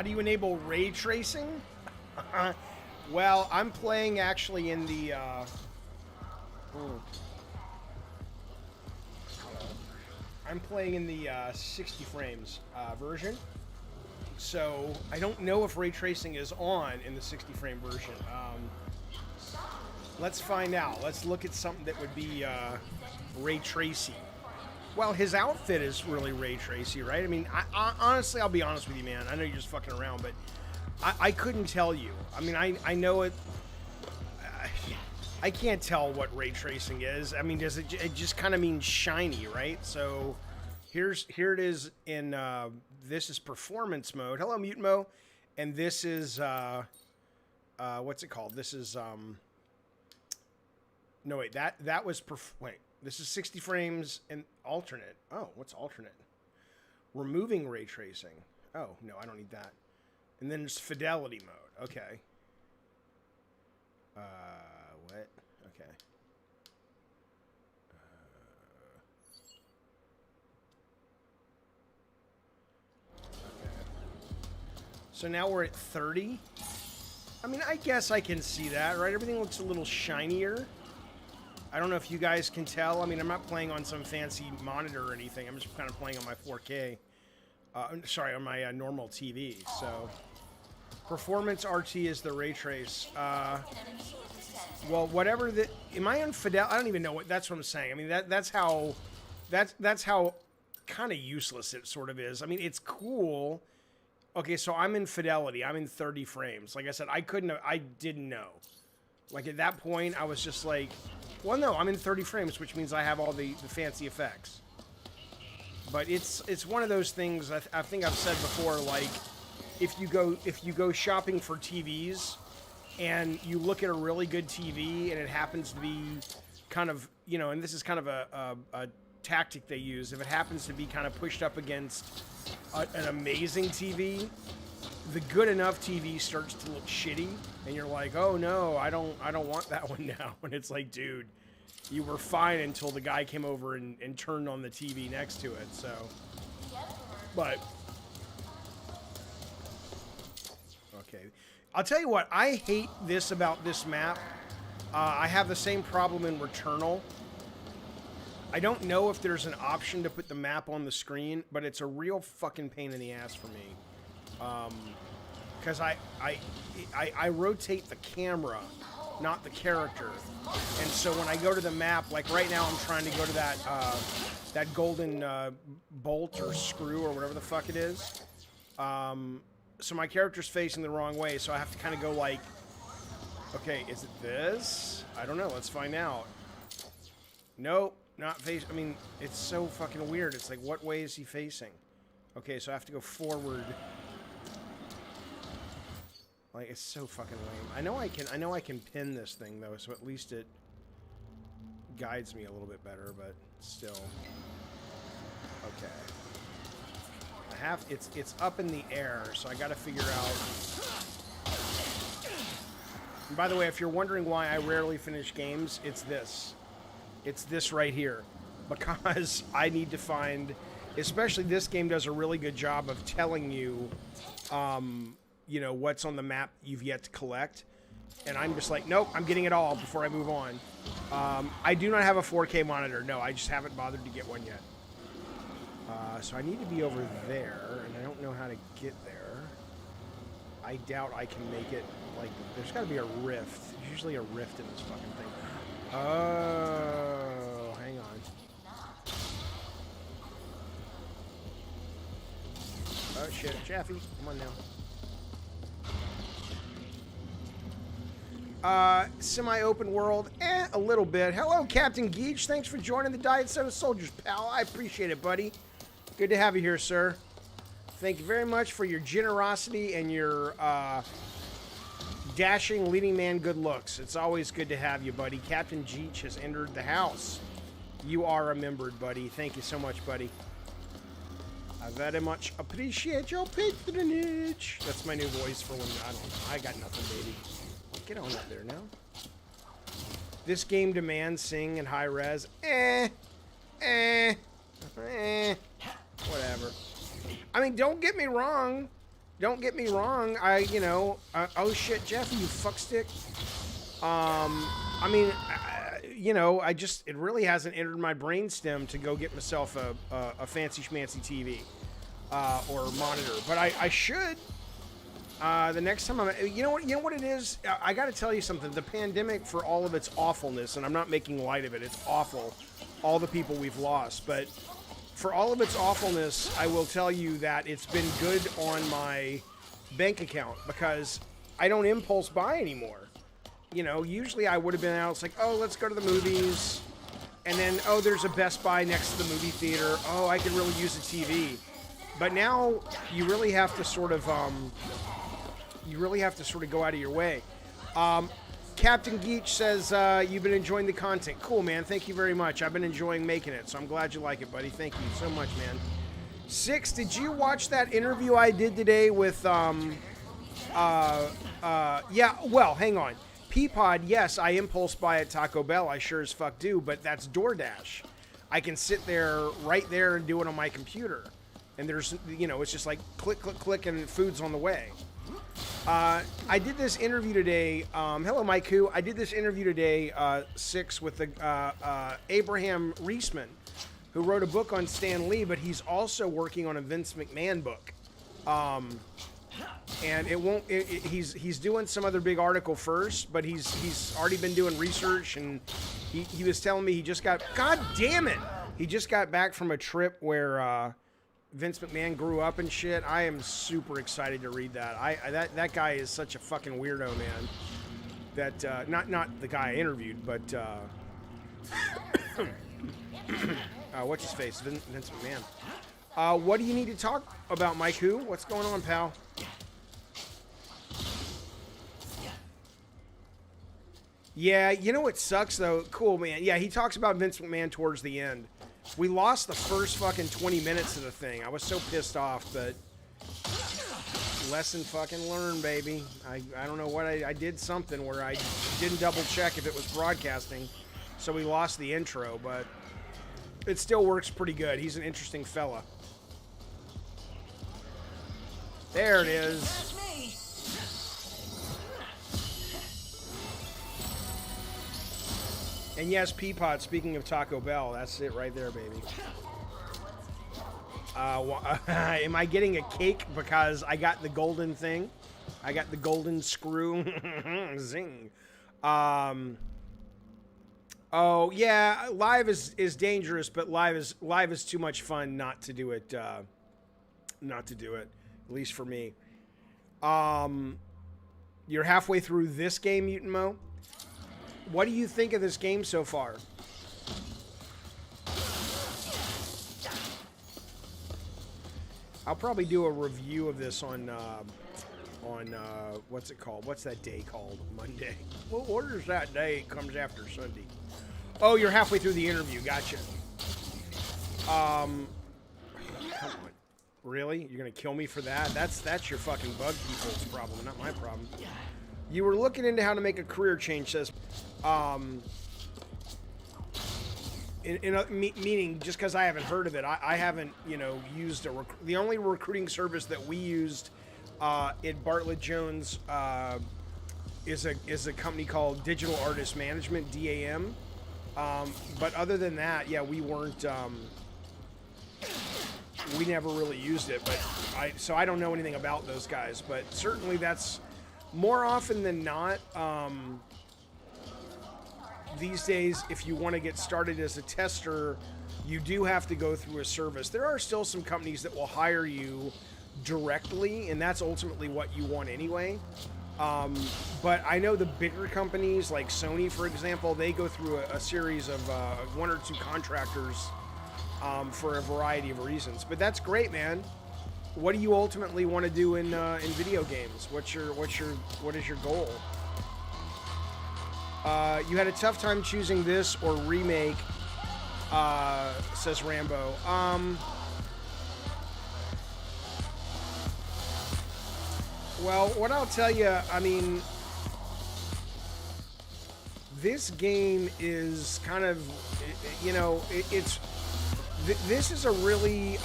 How do you enable ray tracing? Well, I'm playing actually in the... I'm playing in the 60 frames version. So I don't know if ray tracing is on in the 60 frame version. Let's find out. Let's look at something that would be ray tracy. Well, his outfit is really ray tracy, right? I mean, I honestly, I'll be honest with you, man. I know you're just fucking around, but I couldn't tell you. I mean, I know it. I can't tell what ray tracing is. I mean, does it just kind of means shiny, right? So here it is in this is performance mode. Hello, Mutemo, and this is what's it called? This is no wait, that was wait. This is 60 frames and alternate. Oh, what's alternate? Removing ray tracing. Oh, no, I don't need that. And then there's fidelity mode. Okay. What? Okay. Okay. So now we're at 30. I mean, I guess I can see that, right? Everything looks a little shinier. I don't know if you guys can tell. I mean, I'm not playing on some fancy monitor or anything. I'm just kind of playing on my 4K. Sorry, on my normal TV. So, performance RT is the ray trace. Well, whatever the... Am I on Fidelity? I don't even know what... That's what I'm saying. I mean, that's how kind of useless it sort of is. I mean, it's cool. Okay, so I'm in Fidelity. I'm in 30 frames. Like I said, I didn't know. Like, at that point, I was just like... Well, no, I'm in 30 frames, which means I have all the fancy effects. But it's one of those things I think I've said before, like, if you go shopping for TVs and you look at a really good TV and it happens to be kind of, you know, and this is kind of a tactic they use, if it happens to be kind of pushed up against an amazing TV, the good enough TV starts to look shitty, and you're like, oh no, I don't want that one now. And it's like, dude, you were fine until the guy came over and turned on the TV next to it. So, but okay, I'll tell you what, I hate this about this map. I have the same problem in Returnal. I don't know if there's an option to put the map on the screen, but it's a real fucking pain in the ass for me. Because I rotate the camera, not the character, and so when I go to the map, like right now, I'm trying to go to that golden bolt or screw or whatever the fuck it is. So my character's facing the wrong way, so I have to kind of go like, okay, is it this? I don't know. Let's find out. Nope, not face. I mean, it's so fucking weird. It's like, what way is he facing? Okay, so I have to go forward. Like, it's so fucking lame. I know I can pin this thing though, so at least it guides me a little bit better, but still. Okay. It's up in the air, so I gotta figure out. And by the way, if you're wondering why I rarely finish games, it's this. It's this right here. Because I need to find, especially this game does a really good job of telling you, you know, what's on the map you've yet to collect. And I'm just like, nope, I'm getting it all before I move on. I do not have a 4K monitor. No, I just haven't bothered to get one yet. So I need to be over there, and I don't know how to get there. I doubt I can make it, like, there's got to be a rift. There's usually a rift in this fucking thing. Oh, hang on. Oh, shit. Jaffe, come on now. Semi-open world, a little bit. Hello, Captain Geach. Thanks for joining the Diet Soda Soldiers, pal. I appreciate it, buddy. Good to have you here, sir. Thank you very much for your generosity and your dashing leading man good looks. It's always good to have you, buddy. Captain Geach has entered the house. You are remembered, buddy. Thank you so much, buddy. I very much appreciate your patronage. That's my new voice for when I don't know. I got nothing, baby. Get on up there now. This game demands sing in high res. Whatever. I mean, don't get me wrong. don't get me wrong. Oh shit, Jaffe, you fuckstick. I mean, it really hasn't entered my brainstem to go get myself a fancy schmancy TV or monitor, but I should. The next time you know what it is? I got to tell you something. The pandemic, for all of its awfulness, and I'm not making light of it. It's awful. All the people we've lost, but for all of its awfulness, I will tell you that it's been good on my bank account because I don't impulse buy anymore. Usually I would have been out. It's like, oh, let's go to the movies, and then there's a Best Buy next to the movie theater. Oh, I could really use a TV. But now you really have to sort of go out of your way. Captain Geach says you've been enjoying the content. Cool, man. Thank you very much. I've been enjoying making it, so I'm glad you like it, buddy. Thank you so much, man. Six, did you watch that interview I did today with yeah, well, hang on. Peapod, yes, I impulse buy at Taco Bell. I sure as fuck do, but that's DoorDash. I can sit there, right there, and do it on my computer. And there's, it's just like click, click, click, and food's on the way. I did this interview today. Hello, Mike Who. I did this interview today, Six, with Abraham Reisman, who wrote a book on Stan Lee, but he's also working on a Vince McMahon book. And he's doing some other big article first, but he's already been doing research, and he was telling me he just got, God damn it, he just got back from a trip where Vince McMahon grew up and shit. I am super excited to read that. That guy is such a fucking weirdo, man. That not the guy I interviewed, but what's his face, Vince McMahon. What do you need to talk about, Mike Who? What's going on, pal? Yeah, you know what sucks though? Cool, man. Yeah, he talks about Vince McMahon towards the end. We lost the first fucking 20 minutes of the thing. I was so pissed off, but lesson fucking learned, baby. I don't know what I did something where I didn't double check if it was broadcasting, so we lost the intro, but it still works pretty good. He's an interesting fella. There it is. And yes, Peapod, speaking of Taco Bell, that's it right there, baby. Am I getting a cake because I got the golden thing? I got the golden screw. Zing. Oh, yeah, live is dangerous, but live is too much fun not to do it, at least for me. You're halfway through this game, Mutant Mo? What do you think of this game so far? I'll probably do a review of this on what's it called? What's that day called? Monday. Well, what is that day? It comes after Sunday. Oh, you're halfway through the interview. Gotcha. Come on. Really? You're gonna kill me for that? That's your fucking bug people's problem, not my problem. You were looking into how to make a career change, says, meaning just because I haven't heard of it, I haven't, used the only recruiting service that we used at Bartlett Jones is a company called Digital Artist Management, DAM. But other than that, yeah, we weren't, we never really used it. But so I don't know anything about those guys. But certainly that's more often than not. These days, if you want to get started as a tester, you do have to go through a service. There are still some companies that will hire you directly, and that's ultimately what you want anyway. But I know the bigger companies like Sony, for example, they go through a series of one or two contractors for a variety of reasons. But that's great, man. What do you ultimately want to do in video games? What is your goal? You had a tough time choosing this or remake, says Rambo. Well, what I'll tell you, I mean, this game is kind of, this is a really,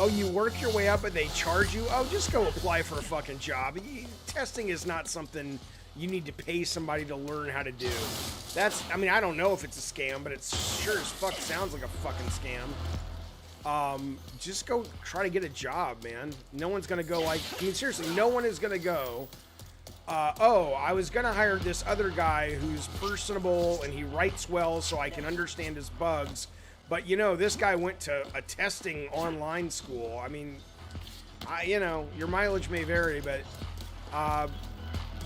Oh, you work your way up and they charge you? Oh, just go apply for a fucking job. Testing is not something you need to pay somebody to learn how to do. I mean, I don't know if it's a scam, but it sure as fuck sounds like a fucking scam. Just go try to get a job, man. No one's gonna go like, I mean, seriously, no one is gonna go, oh, I was gonna hire this other guy who's personable and he writes well so I can understand his bugs. But, you know, this guy went to a testing online school. I mean, you know, your mileage may vary, but,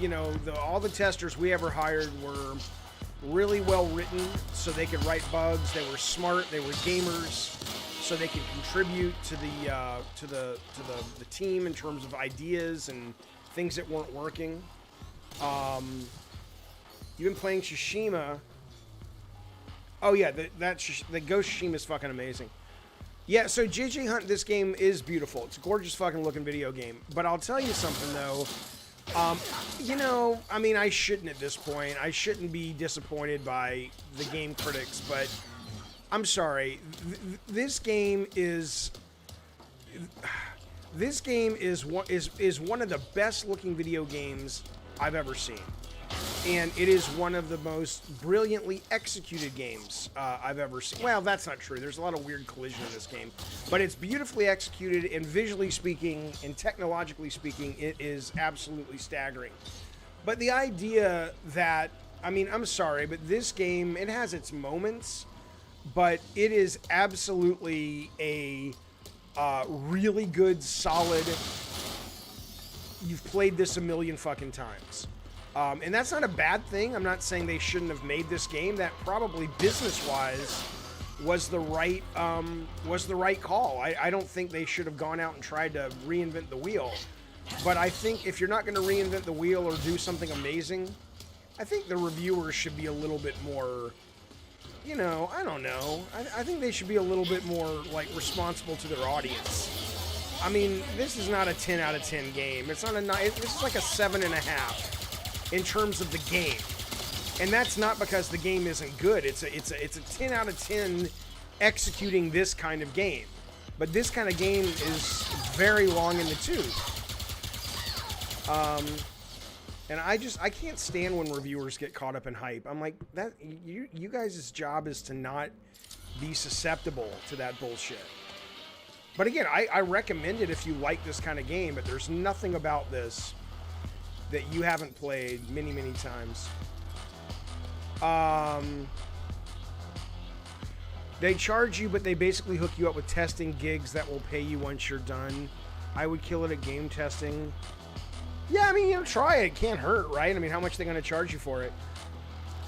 you know, all the testers we ever hired were really well written so they could write bugs. They were smart. They were gamers, so they could contribute to the team in terms of ideas and things that weren't working. You've been playing Tsushima. Oh yeah, the Ghost Tsushima is fucking amazing. Yeah, so JJ Hunt, this game is beautiful. It's a gorgeous fucking looking video game. But I'll tell you something though. You know, I mean, I shouldn't at this point. I shouldn't be disappointed by the game critics, but I'm sorry. This game is one of the best looking video games I've ever seen. And it is one of the most brilliantly executed games I've ever seen. Well, that's not true. There's a lot of weird collision in this game. But it's beautifully executed, and visually speaking and technologically speaking, it is absolutely staggering. But the idea that, I mean, I'm sorry, but this game, it has its moments, but it is absolutely a really good, solid, you've played this a million fucking times. And that's not a bad thing. I'm not saying they shouldn't have made this game. That probably business-wise was the right call. I don't think they should have gone out and tried to reinvent the wheel. But I think if you're not going to reinvent the wheel or do something amazing, I think the reviewers should be a little bit more, you know, I don't know. I think they should be a little bit more, like, responsible to their audience. I mean, this is not a 10 out of 10 game. It's not a 9. This is like a 7.5. in terms of the game. And that's not because the game isn't good. It's a 10 out of 10 executing this kind of game. But this kind of game is very long in the tooth. And I can't stand when reviewers get caught up in hype. I'm like, that you guys' job is to not be susceptible to that bullshit. But again, I recommend it if you like this kind of game, but there's nothing about this that you haven't played many, many times. They charge you, but they basically hook you up with testing gigs that will pay you once you're done. I would kill it at game testing. Yeah, I mean, you know, try it. It can't hurt, right? I mean, how much are they going to charge you for it?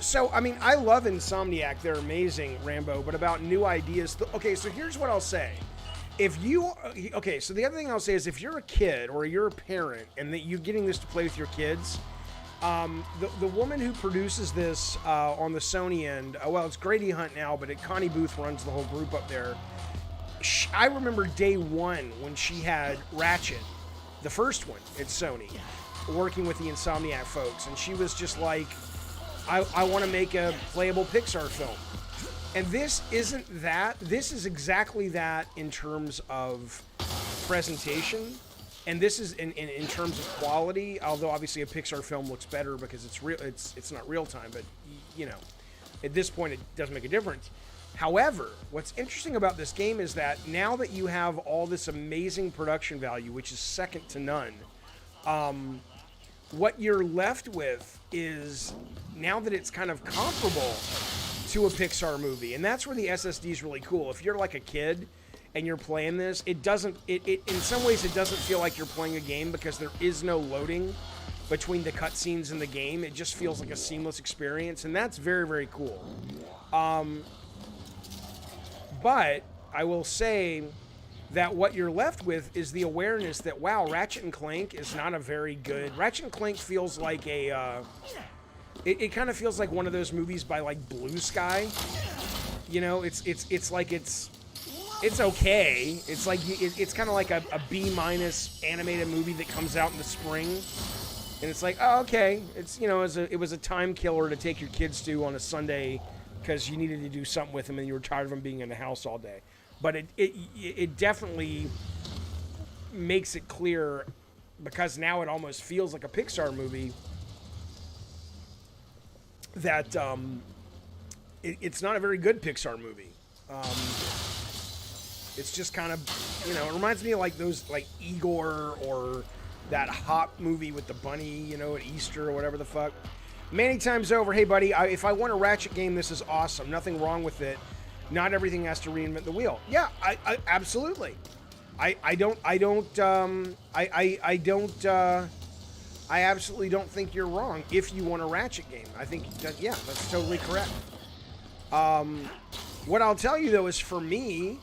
So, I mean, I love Insomniac. They're amazing, Rambo. But about new ideas... Okay, so here's what I'll say. Okay, so the other thing I'll say is if you're a kid or you're a parent and that you're getting this to play with your kids, the woman who produces this on the Sony end, well, it's Grady Hunt now, but Connie Booth runs the whole group up there. I remember day one when she had Ratchet, the first one at Sony, working with the Insomniac folks, and she was just like, I want to make a playable Pixar film. And this isn't that. This is exactly that in terms of presentation. And this is in terms of quality, although obviously a Pixar film looks better because it's real. It's not real time, but you know, at this point it doesn't make a difference. However, what's interesting about this game is that now that you have all this amazing production value, which is second to none, what you're left with is, now that it's kind of comparable to a Pixar movie, and that's where the SSD is really cool. If you're like a kid and you're playing this, it in some ways it doesn't feel like you're playing a game because there is no loading between the cutscenes in the game. It just feels like a seamless experience, and that's very, very cool. But I will say that what you're left with is the awareness that, wow, Ratchet and Clank is not a very good... Ratchet and Clank feels like a... It kind of feels like one of those movies by, like, Blue Sky. You know, it's like it's okay. It's like it's kind of like a B- animated movie that comes out in the spring, and it's like, oh, okay. It's, you know, it was a time killer to take your kids to on a Sunday because you needed to do something with them and you were tired of them being in the house all day. but it definitely makes it clear, because now it almost feels like a Pixar movie, that it's not a very good Pixar movie. It's just kind of, you know, it reminds me of like those, like Igor or that Hop movie with the bunny, you know, at Easter or whatever the fuck. Many times over, hey buddy, if I want a Ratchet game, this is awesome. Nothing wrong with it. Not everything has to reinvent the wheel. Yeah, I absolutely. I absolutely don't think you're wrong if you want a Ratchet game. I think that, yeah, that's totally correct. What I'll tell you though is, for me,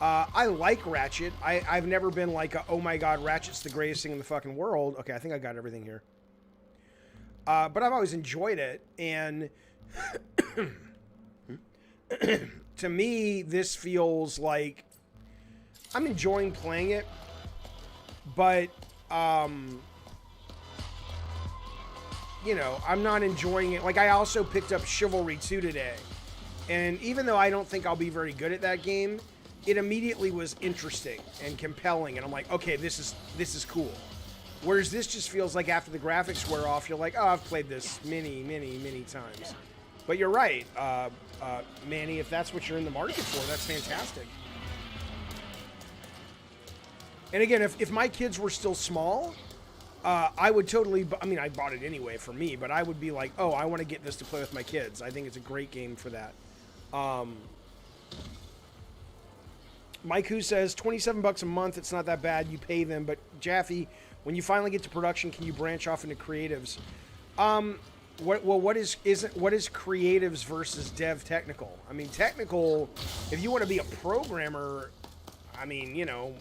I like Ratchet. I've never been like oh my god, Ratchet's the greatest thing in the fucking world. Okay, I think I got everything here. But I've always enjoyed it, and to me, this feels like I'm enjoying playing it, but you know, I'm not enjoying it. Like, I also picked up Chivalry 2 today, and even though I don't think I'll be very good at that game, it immediately was interesting and compelling, and I'm like, okay, this is cool. Whereas this just feels like after the graphics wear off, you're like, oh, I've played this many times. But you're right, Manny, if that's what you're in the market for, that's fantastic. And again, if my kids were still small, I would totally, I mean, I bought it anyway for me, but I would be like, oh, I want to get this to play with my kids. I think it's a great game for that. Mike Who says, $27 a month, it's not that bad, you pay them, but Jaffe, when you finally get to production, can you branch off into creatives? What is creatives versus dev technical? I mean, technical, if you want to be a programmer, I mean, you know,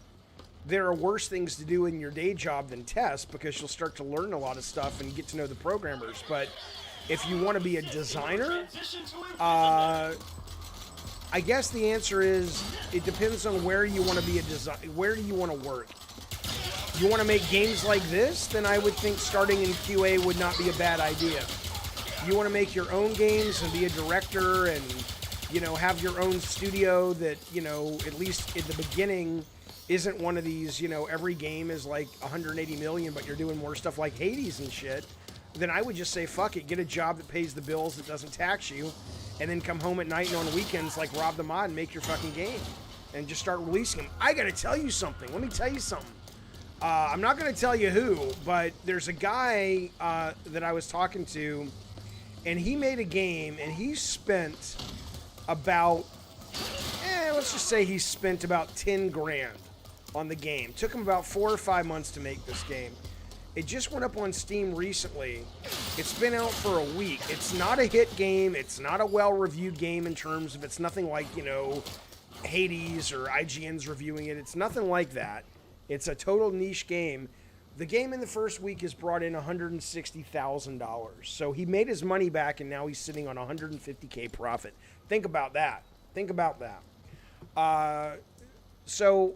there are worse things to do in your day job than test, because you'll start to learn a lot of stuff and get to know the programmers. But if you want to be a designer, I guess the answer is it depends on where you want to be where do you want to work. You want to make games like this, then I would think starting in QA would not be a bad idea. You want to make your own games and be a director and, you know, have your own studio that, you know, at least in the beginning isn't one of these, you know, every game is like 180 million, but you're doing more stuff like Hades and shit, then I would just say, fuck it, get a job that pays the bills, that doesn't tax you, and then come home at night and on weekends like Rob the Mod and make your fucking game. And just start releasing them. I gotta tell you something. Let me tell you something. I'm not gonna tell you who, but there's a guy that I was talking to, and he made a game, and he spent about, let's just say he spent about 10 grand on the game. Took him about 4 or 5 months to make this game. It just went up on Steam recently. It's been out for a week. It's not a hit game. It's not a well-reviewed game in terms of, it's nothing like, you know, Hades or IGN's reviewing it. It's nothing like that. It's a total niche game. The game in the first week has brought in $160,000. So he made his money back, and now he's sitting on $150K profit. Think about that. Think about that. So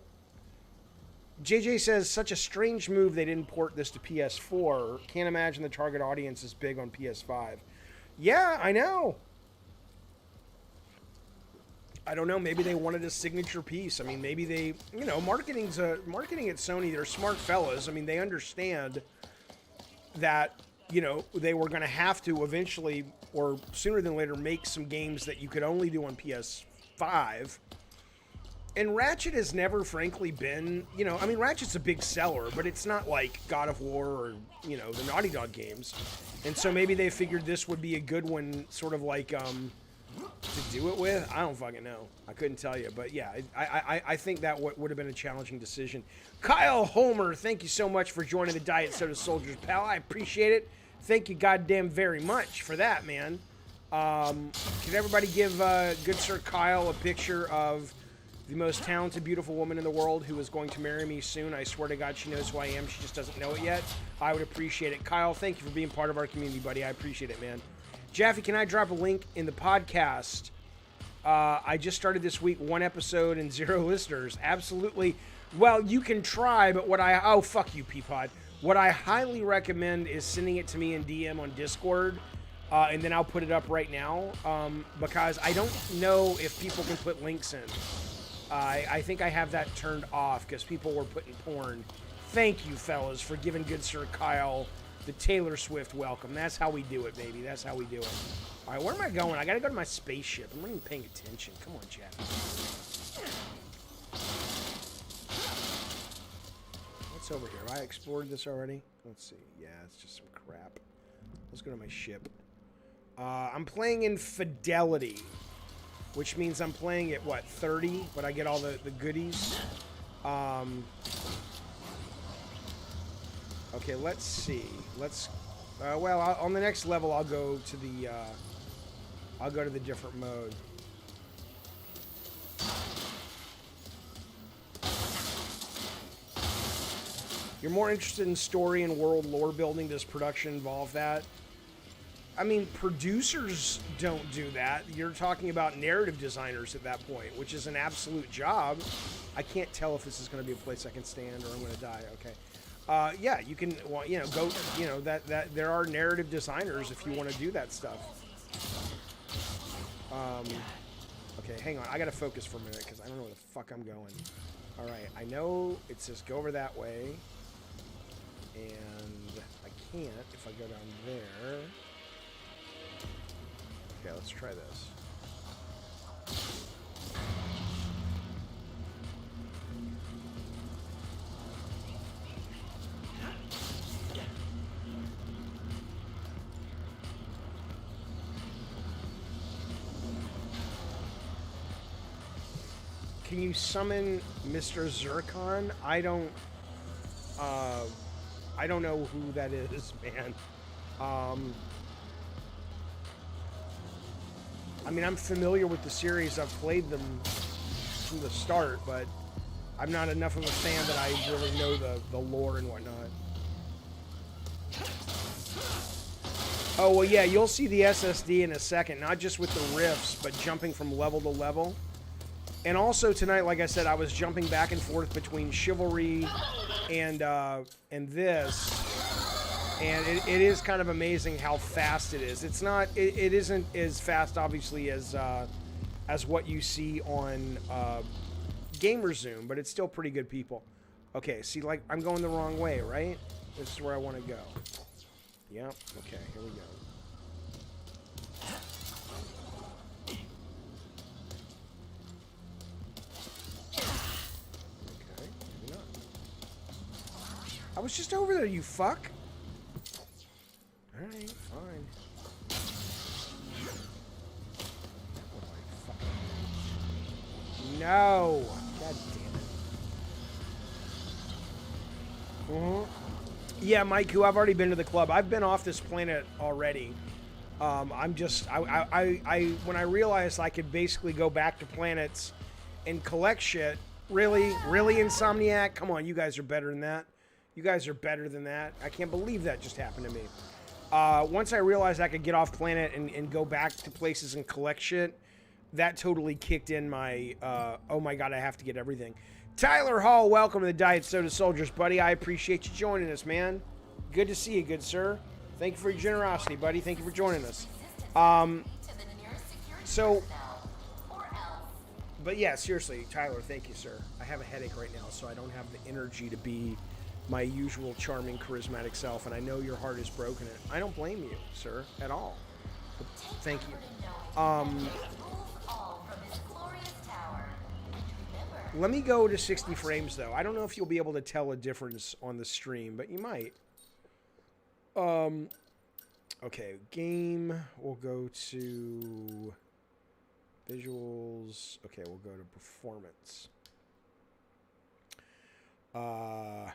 JJ says, such a strange move they didn't port this to PS4. Can't imagine the target audience is big on PS5. Yeah, I know. I don't know. Maybe they wanted a signature piece. I mean, maybe they, you know, marketing at Sony, they're smart fellas. I mean, they understand that, you know, they were going to have to eventually, or sooner than later, make some games that you could only do on PS5. And Ratchet has never, frankly, been, you know, I mean, Ratchet's a big seller, but it's not like God of War or, you know, the Naughty Dog games. And so maybe they figured this would be a good one, sort of like, to do it with. I don't fucking know. I couldn't tell you. But yeah, I think that would have been a challenging decision. Kyle Homer, thank you so much for joining the Diet Soda Soldiers, pal. I appreciate it. Thank you goddamn very much for that, man. Can everybody give good Sir Kyle a picture of the most talented, beautiful woman in the world who is going to marry me soon? I swear to God, she knows who I am. She just doesn't know it yet. I would appreciate it. Kyle, thank you for being part of our community, buddy. I appreciate it, man. Jaffe, can I drop a link in the podcast? I just started this week, 1 episode and 0 listeners. Absolutely. Well, you can try, but oh, fuck you, Peapod. What I highly recommend is sending it to me in DM on Discord, and then I'll put it up right now, because I don't know if people can put links in. I think I have that turned off because people were putting porn. Thank you, fellas, for giving good Sir Kyle the Taylor Swift welcome. That's how we do it, baby. That's how we do it. All right, where am I going? I got to go to my spaceship. I'm not even paying attention. Come on, Jaffe. What's over here? Have I explored this already? Let's see. Yeah, it's just some crap. Let's go to my ship. I'm playing in Fidelity, which means I'm playing at, what, 30? But I get all the goodies. Okay, let's see. Let's... well, on the next level, I'll go to the... I'll go to the different mode. You're more interested in story and world lore building. Does production involve that? I mean, producers don't do that. You're talking about narrative designers at that point, which is an absolute job. I can't tell if this is going to be a place I can stand or I'm going to die. Okay. Yeah, you can, well, you know, go, you know, that there are narrative designers if you want to do that stuff. Okay, hang on. I got to focus for a minute because I don't know where the fuck I'm going. All right, I know it says go over that way. And I can't if I go down there. Okay, let's try this. Can you summon Mr. Zircon? I don't know who that is, man. I mean, I'm familiar with the series. I've played them from the start, but I'm not enough of a fan that I really know the lore and whatnot. Oh, well, yeah, you'll see the SSD in a second, not just with the rifts, but jumping from level to level. And also tonight, like I said, I was jumping back and forth between Chivalry and this. And it is kind of amazing how fast it is. It's not, it isn't as fast, obviously, as what you see on GamerZoom, but it's still pretty good people. Okay, see, like, I'm going the wrong way, right? This is where I want to go. Yep, okay, here we go. Okay, maybe not. I was just over there, you fuck. Alright, fine. No! God damn it. Yeah, Maiku, I've already been to the club. I've been off this planet already. I'm just... when I realized I could basically go back to planets and collect shit... Really? Really, Insomniac? Come on, you guys are better than that. You guys are better than that. I can't believe that just happened to me. Once I realized I could get off planet and go back to places and collect shit, that totally kicked in my, oh my god, I have to get everything. Tyler Hall, welcome to the Diet Soda Soldiers, buddy. I appreciate you joining us, man. Good to see you, good sir. Thank you for your generosity, buddy. Thank you for joining us. But yeah, seriously, Tyler, thank you, sir. I have a headache right now, so I don't have the energy to be my usual charming, charismatic self, and I know your heart is broken. I don't blame you, sir, at all. But thank you. Let me go to 60 frames, though. I don't know if you'll be able to tell a difference on the stream, but you might. Okay, game. We'll go to visuals. Okay, we'll go to performance. I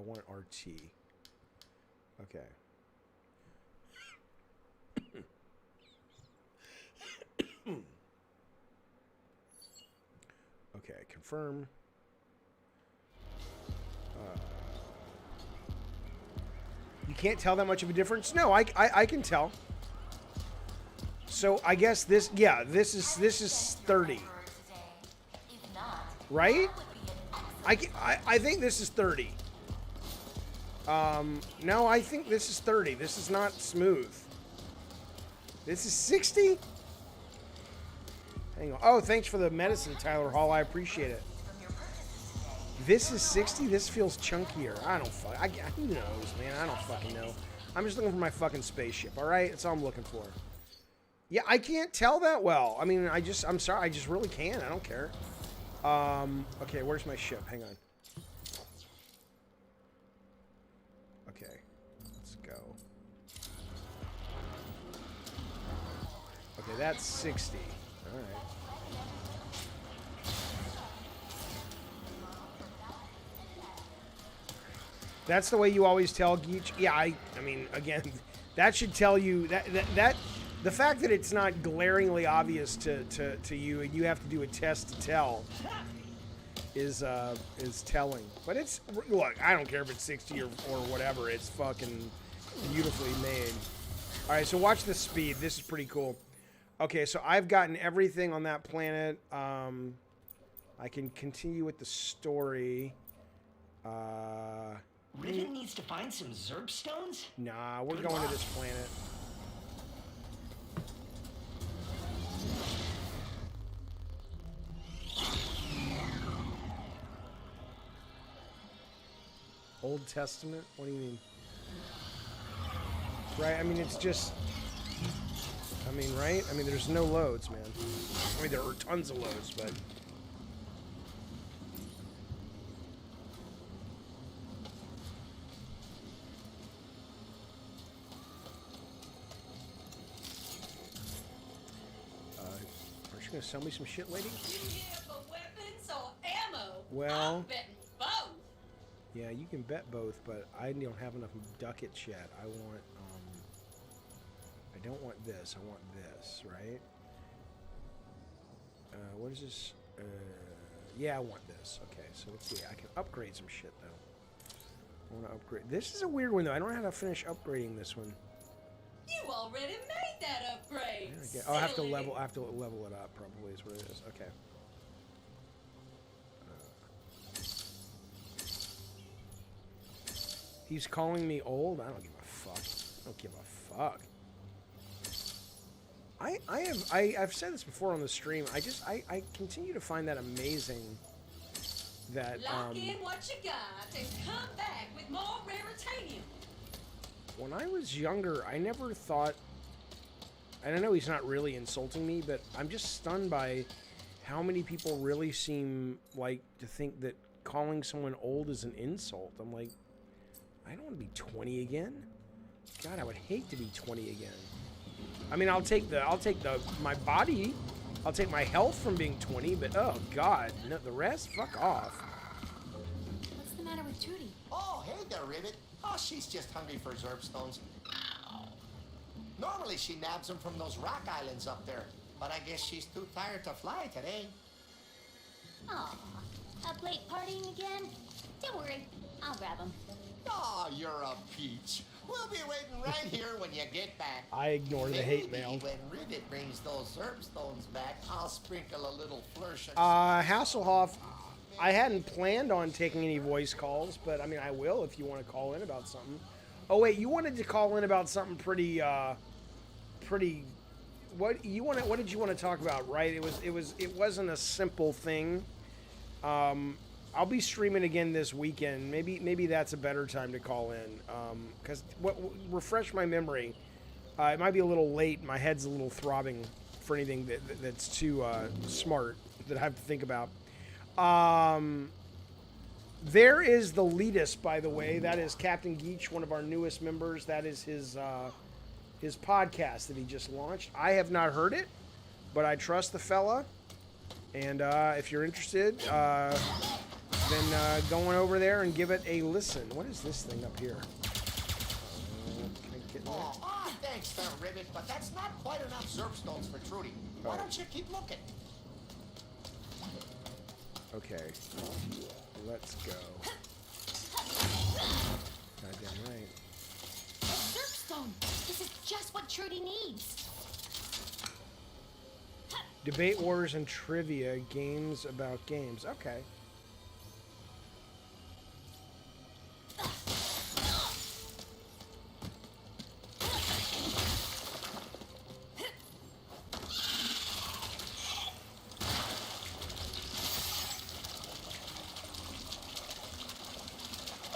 want RT. Okay. Okay, confirm. You can't tell that much of a difference? No, I can tell. So I guess this, yeah, this is 30. Right? I think this is 30. No, I think this is 30. This is not smooth. This is 60? Hang on. Oh, thanks for the medicine, Tyler Hall. I appreciate it. This is 60? This feels chunkier. I don't fuck. Who knows, man? I don't fucking know. I'm just looking for my fucking spaceship, alright? That's all I'm looking for. Yeah, I can't tell that well. I mean, I'm sorry. I just really can't. I don't care. Okay, where's my ship? Hang on. Okay, let's go. Okay, that's 60. Alright. That's the way you always tell Geach. Yeah, I mean, again, that should tell you that the fact that it's not glaringly obvious to you and you have to do a test to tell is telling. But it's, look, I don't care if it's 60 or whatever. It's fucking beautifully made. All right, so watch the speed. This is pretty cool. Okay, so I've gotten everything on that planet. I can continue with the story. Riven needs to find some Zerb stones? Nah, we're going to this planet. Old Testament? What do you mean? Right, I mean, it's just... I mean, right? I mean, there's no loads, man. I mean, there are tons of loads, but... Aren't you gonna sell me some shit, lady? You here for weapons or ammo? Well... I'm betting both. Yeah, you can bet both, but I don't have enough ducats yet. I want, I don't want this. I want this, right? What is this? Yeah, I want this. Okay, so let's see. I can upgrade some shit, though. I want to upgrade. This is a weird one, though. I don't know how to finish upgrading this one. You already made that upgrade. Yeah, I'll have to level. I have to level it up. Probably is what it is. Okay. He's calling me old. I don't give a fuck. I don't give a fuck. I've said this before on the stream. I continue to find that amazing. That Lock in what you got and come back with more raritanium. When I was younger, I never thought. And I know he's not really insulting me, but I'm just stunned by how many people really seem like to think that calling someone old is an insult. I'm like, I don't want to be 20 again. God, I would hate to be 20 again. I mean, I'll take my body, I'll take my health from being 20, but oh God, no, the rest, fuck off. What's the matter with Trudy? Oh, hey there, Rivet. Oh, she's just hungry for Zerb stones. Normally she nabs them from those rock islands up there, but I guess she's too tired to fly today. Aw, up late partying again? Don't worry, I'll grab them. Oh, you're a peach. We'll be waiting right here when you get back. I ignore the hate mail. Maybe when Rivet brings those Zerb stones back, I'll sprinkle a little flourish. Hasselhoff, I hadn't planned on taking any voice calls, but I mean, I will if you want to call in about something. Oh wait, you wanted to call in about something pretty. What did you want to talk about? Right? It wasn't a simple thing. I'll be streaming again this weekend. Maybe that's a better time to call in. Because refresh my memory. It might be a little late. My head's a little throbbing for anything that's too smart that I have to think about. There is the Leadus, by the way. That is Captain Geach, one of our newest members. That is his podcast that he just launched. I have not heard it, but I trust the fella. And if you're interested, then going over there and give it a listen. What is this thing up here? Can I get in there? Oh, thanks there, Rivet, but that's not quite enough Zerb stones for Trudy. Why don't you keep looking? Okay. Let's go. Goddamn right. Zerpstone! This is just what Trudy needs. Debate wars and trivia, games about games. Okay.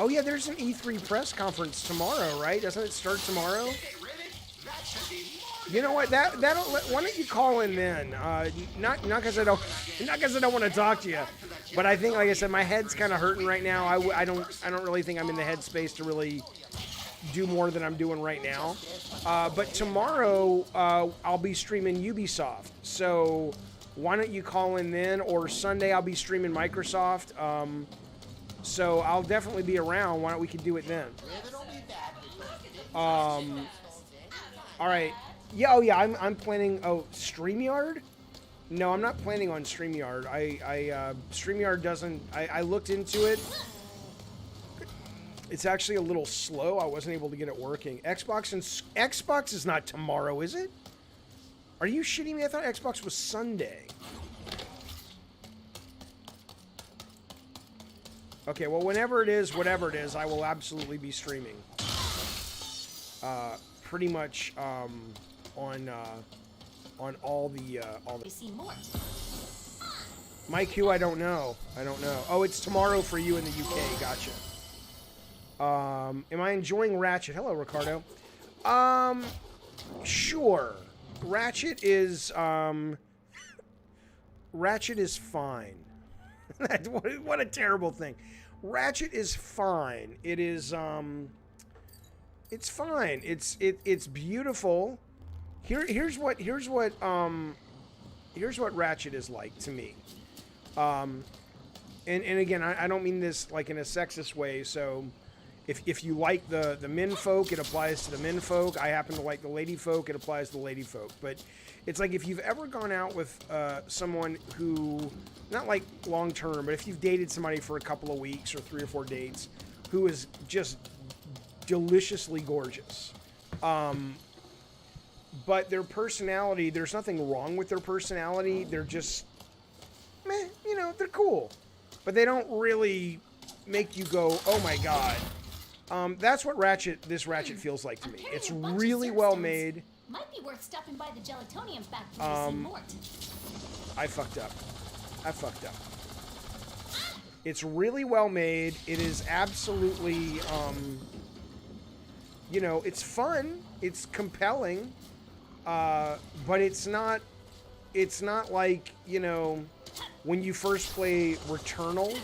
Oh yeah, there's an E3 press conference tomorrow, right? Doesn't it start tomorrow? You know what? Why don't you call in then? Not because I don't want to talk to you, but I think, like I said, my head's kind of hurting right now. I don't really think I'm in the headspace to really do more than I'm doing right now. But tomorrow I'll be streaming Ubisoft, so why don't you call in then? Or Sunday I'll be streaming Microsoft. So I'll definitely be around. Why don't we can do it then? All right. Yeah. Oh yeah. I'm planning. Oh, StreamYard? No, I'm not planning on StreamYard. StreamYard doesn't. I looked into it. It's actually a little slow. I wasn't able to get it working. Xbox is not tomorrow, is it? Are you shitting me? I thought Xbox was Sunday. Okay, well, whatever it is, I will absolutely be streaming. Pretty much on all the. You see more. Mike Hugh, I don't know. Oh, it's tomorrow for you in the UK. Gotcha. Am I enjoying Ratchet? Hello, Ricardo. Sure. Ratchet is fine. What a terrible thing. Ratchet is fine. It is it's fine. It's beautiful. Here's what Ratchet is like to me. And again, I don't mean this like in a sexist way, so if you like the men folk, it applies to the men folk. I happen to like the lady folk, it applies to the lady folk. But it's like if you've ever gone out with someone who, not like long term, but if you've dated somebody for a couple of weeks or 3 or 4 dates who is just deliciously gorgeous, but their personality, there's nothing wrong with their personality. They're just, meh, they're cool. But they don't really make you go, oh my god. That's what this Ratchet feels like to me. It's really well made. Might be worth stopping by the gelatonium factory to see Mort. I fucked up. It's really well made. It is absolutely, it's fun. It's compelling. But it's not like, when you first play Returnal,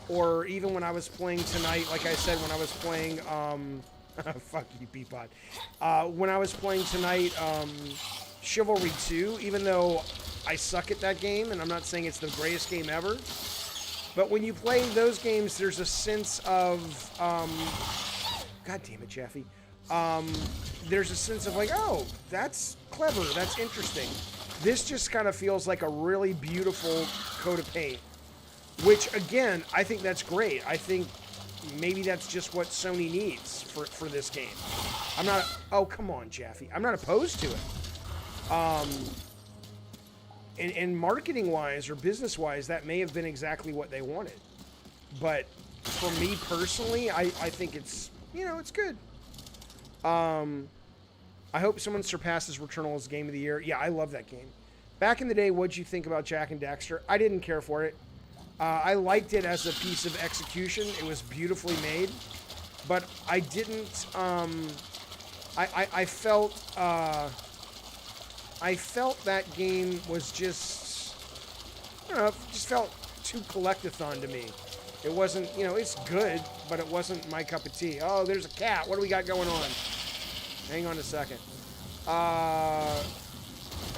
or even when I was playing tonight, like I said, when I was playing, fuck you, Peapod. When I was playing tonight, Chivalry 2, even though I suck at that game, and I'm not saying it's the greatest game ever, but when you play those games, there's a sense of, God damn it, Jaffe. There's a sense of like, oh, that's clever, that's interesting. This just kind of feels like a really beautiful coat of paint. Which, again, I think that's great. I think maybe that's just what Sony needs for this game. Oh, come on, Jaffe. I'm not opposed to it. And marketing-wise or business-wise, that may have been exactly what they wanted. But for me personally, I think it's, it's good. I hope someone surpasses Returnal as Game of the Year. Yeah, I love that game. Back in the day, what'd you think about Jak and Daxter? I didn't care for it. I liked it as a piece of execution. It was beautifully made, but I didn't. I felt that game was just, I don't know, just felt too collectathon to me. It wasn't, it's good, but it wasn't my cup of tea. Oh, there's a cat. What do we got going on? Hang on a second.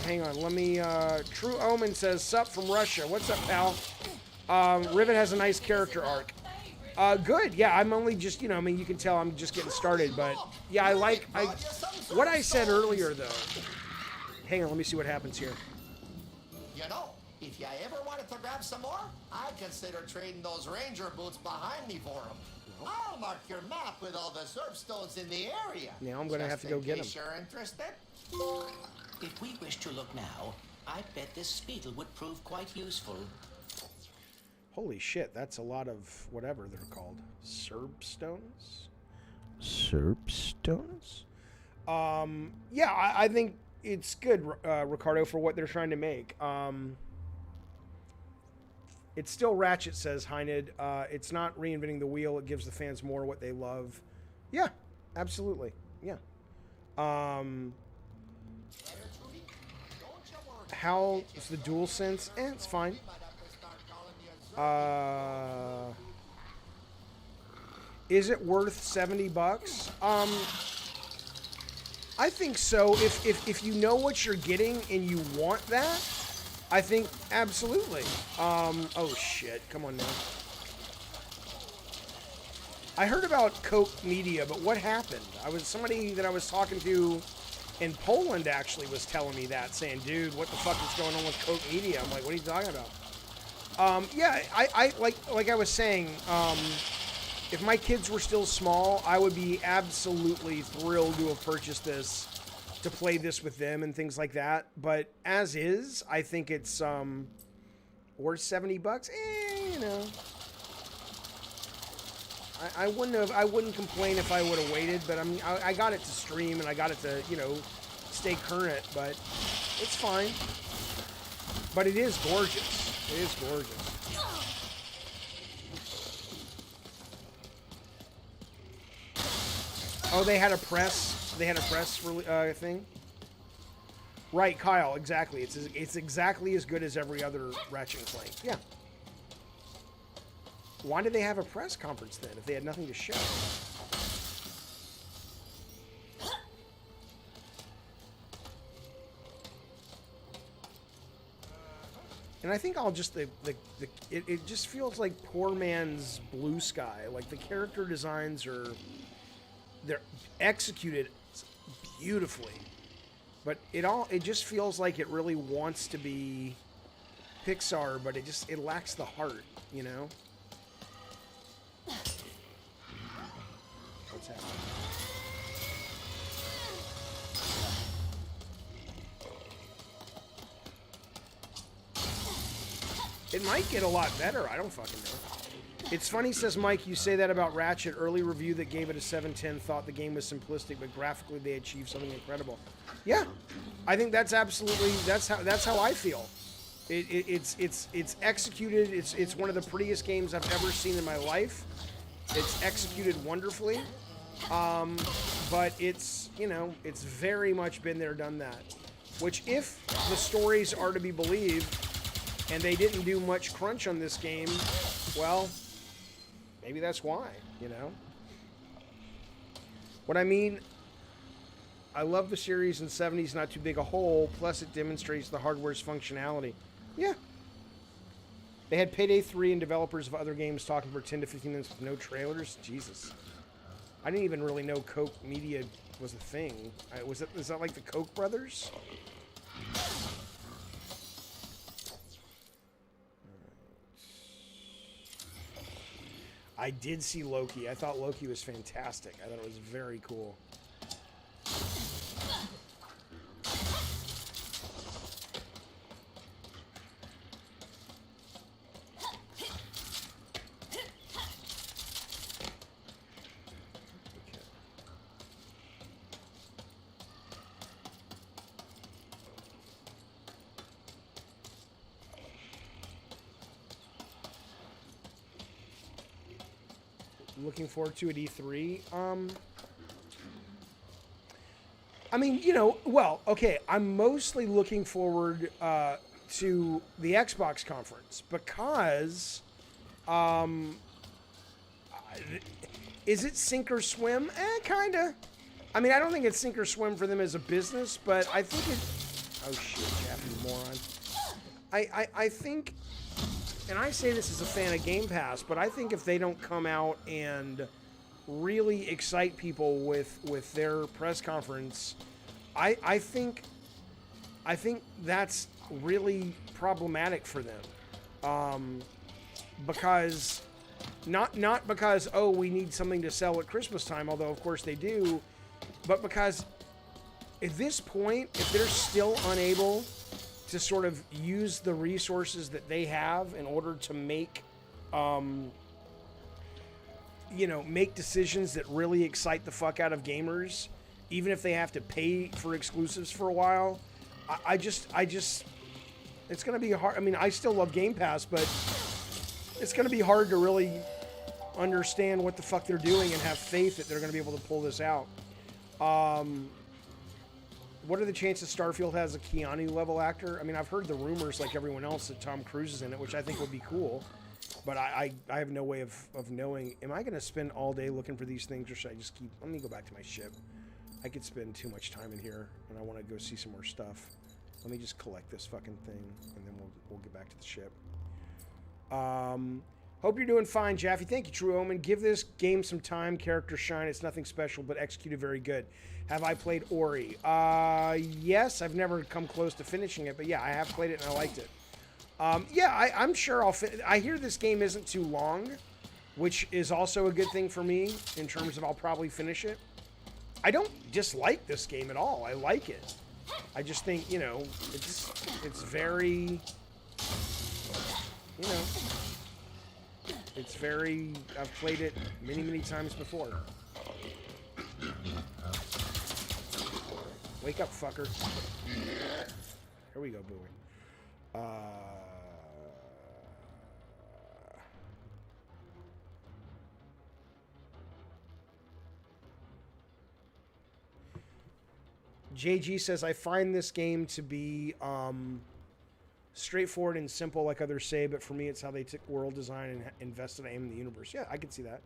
Hang on. Let me. True Omen says, "Sup from Russia." What's up, pal? Rivet has a nice character arc. Good. Yeah, I'm only just, you can tell I'm just getting started, but yeah, what I said earlier though. Hang on, let me see what happens here. If you ever wanted to grab some more, I'd consider trading those ranger boots behind me for them. I'll mark your map with all the Zerb stones in the area. Now I'm gonna have to go get them. You're interested? If we wish to look now, I bet this Speedle would prove quite useful. Holy shit, that's a lot of whatever they're called. Zerb stones? Zerb stones? Yeah, I think it's good, Ricardo, for what they're trying to make. It's still Ratchet, says Hynid. It's not reinventing the wheel. It gives the fans more what they love. Yeah, absolutely. Yeah. How's the Dualsense? It's fine. Is it worth $70? I think so. If you know what you're getting and you want that, I think absolutely. Oh shit! Come on now. I heard about Coke Media, but what happened? Somebody that I was talking to in Poland actually was telling me that, saying, "Dude, what the fuck is going on with Coke Media?" I'm like, "What are you talking about?" Yeah, I like I was saying. If my kids were still small, I would be absolutely thrilled to have purchased this to play this with them and things like that. But as is, I think it's worth $70. You know, I wouldn't complain if I would have waited. But I mean, I got it to stream and I got it to, you know, stay current. But it's fine. But it is gorgeous. It is gorgeous. Oh, they had a press. They had a press thing. Right, Kyle. Exactly. It's exactly as good as every other Ratchet and Clank. Yeah. Why did they have a press conference then if they had nothing to show? And I think I'll just it just feels like poor man's Blue Sky. Like the character designs they're executed beautifully, but it just feels like it really wants to be Pixar, but it lacks the heart, you know. What's happening? It might get a lot better. I don't fucking know. It's funny, says Mike, you say that about Ratchet. Early review that gave it a 7/10 thought the game was simplistic, but graphically they achieved something incredible. Yeah, I think that's absolutely that's how I feel. It's executed. It's one of the prettiest games I've ever seen in my life. It's executed wonderfully, but it's, you know, it's very much been there, done that. Which, if the stories are to be believed, and they didn't do much crunch on this game, well, maybe that's why, you know? What I mean, I love the series, and 70's not too big a hole, plus it demonstrates the hardware's functionality. Yeah. They had Payday 3 and developers of other games talking for 10 to 15 minutes with no trailers. Jesus. I didn't even really know Coke Media was a thing. Is that like the Koch brothers? I did see Loki. I thought Loki was fantastic. I thought it was very cool. Looking forward to at E3. I mean, you know, well, okay, I'm mostly looking forward to the Xbox conference because is it sink or swim? Kinda. I mean, I don't think it's sink or swim for them as a business, but I think it... Oh, shit, Jaffe, moron. I think... And I say this as a fan of Game Pass, but I think if they don't come out and really excite people with their press conference, I think that's really problematic for them. Because not because, oh, we need something to sell at Christmas time, although of course they do, but because at this point, if they're still unable to sort of use the resources that they have in order to make, make decisions that really excite the fuck out of gamers, even if they have to pay for exclusives for a while. I just, it's going to be hard. I mean, I still love Game Pass, but it's going to be hard to really understand what the fuck they're doing and have faith that they're going to be able to pull this out. What are the chances Starfield has a Keanu level actor? I mean, I've heard the rumors like everyone else that Tom Cruise is in it, which I think would be cool. But I have no way of knowing. Am I going to spend all day looking for these things, or should I just keep... Let me go back to my ship. I could spend too much time in here, and I want to go see some more stuff. Let me just collect this fucking thing, and then we'll get back to the ship. Hope you're doing fine, Jaffe. Thank you, True Omen. Give this game some time. Character shine. It's nothing special, but executed very good. Have I played Ori? Yes. I've never come close to finishing it, but yeah, I have played it and I liked it. Yeah, I'm sure I'll... I hear this game isn't too long, which is also a good thing for me in terms of I'll probably finish it. I don't dislike this game at all. I like it. I just think, you know, it's very... You know... It's very... I've played it many, many times before. Wake up, fucker. Here we go, boy. JG says, I find this game to be straightforward and simple like others say, but for me it's how they took world design and invested aim in the universe. Yeah, I can see that.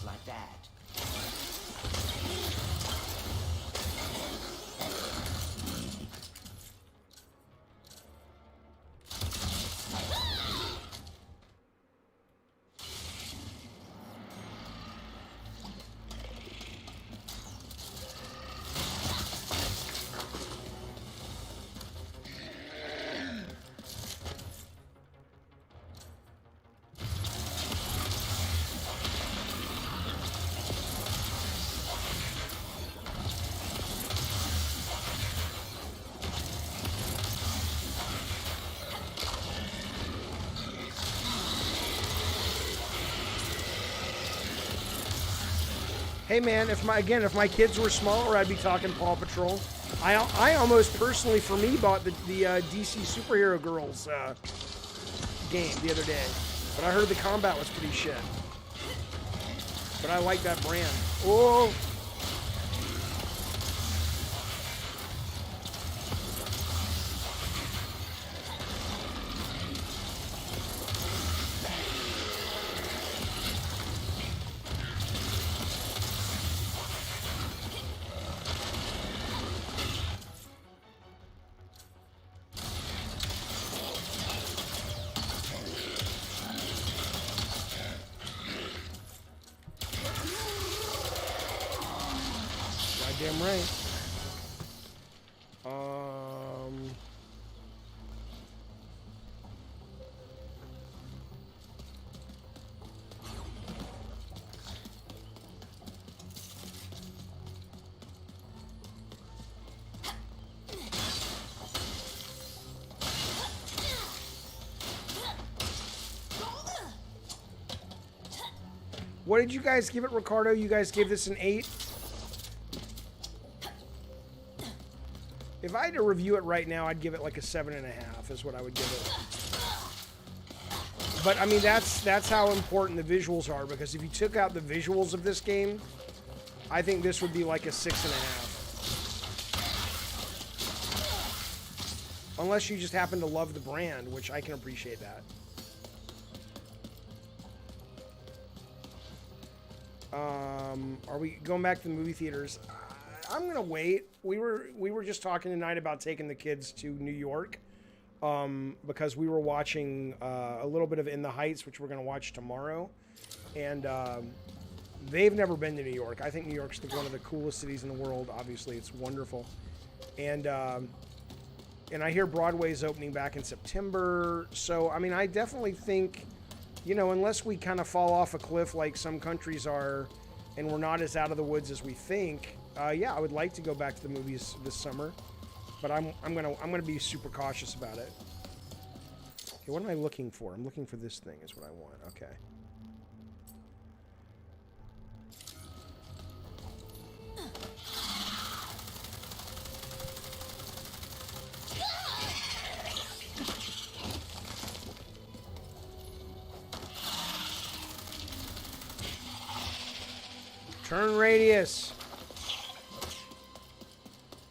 Like that. Hey man, if my kids were smaller, I'd be talking Paw Patrol. I almost personally, for me, bought the DC Superhero Girls game the other day, but I heard the combat was pretty shit. But I like that brand. Oh. Damn right. What did you guys give it, Ricardo? You guys gave this an 8? If I had to review it right now, I'd give it like a 7.5 is what I would give it. But I mean, that's how important the visuals are, because if you took out the visuals of this game, I think this would be like a 6.5. Unless you just happen to love the brand, which I can appreciate that. Are we going back to the movie theaters? I'm gonna wait. We were just talking tonight about taking the kids to New York, because we were watching a little bit of In the Heights, which we're gonna watch tomorrow, and they've never been to New York. I think New York's one of the coolest cities in the world. Obviously, it's wonderful, and I hear Broadway's opening back in September. So I mean, I definitely think, you know, unless we kind of fall off a cliff like some countries are, and we're not as out of the woods as we think, yeah, I would like to go back to the movies this summer, but I'm gonna be super cautious about it. Okay, what am I looking for? I'm looking for this thing is what I want. Okay. Turn radius.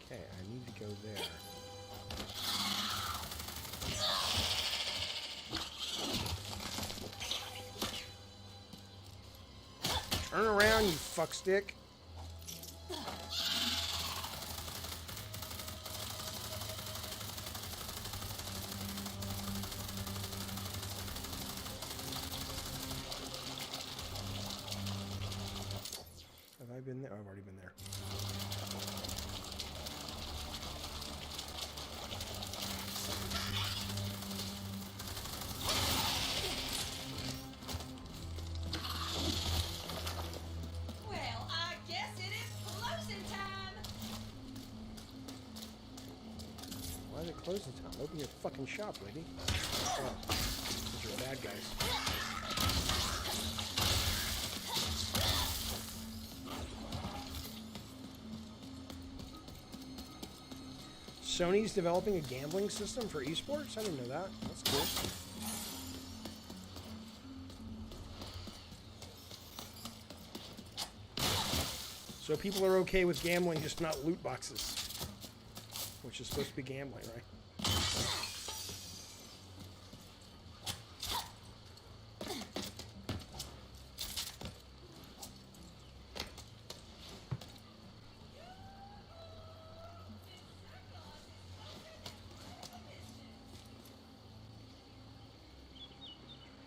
Okay, I need to go there. Turn around, you fuckstick. Have I been there? Oh, I've already been there. Well, I guess it is closing time. Why is it closing time? Open your fucking shop, lady. Oh, those are bad guys. Sony's developing a gambling system for esports? I didn't know that. That's cool. So people are okay with gambling, just not loot boxes, which is supposed to be gambling, right?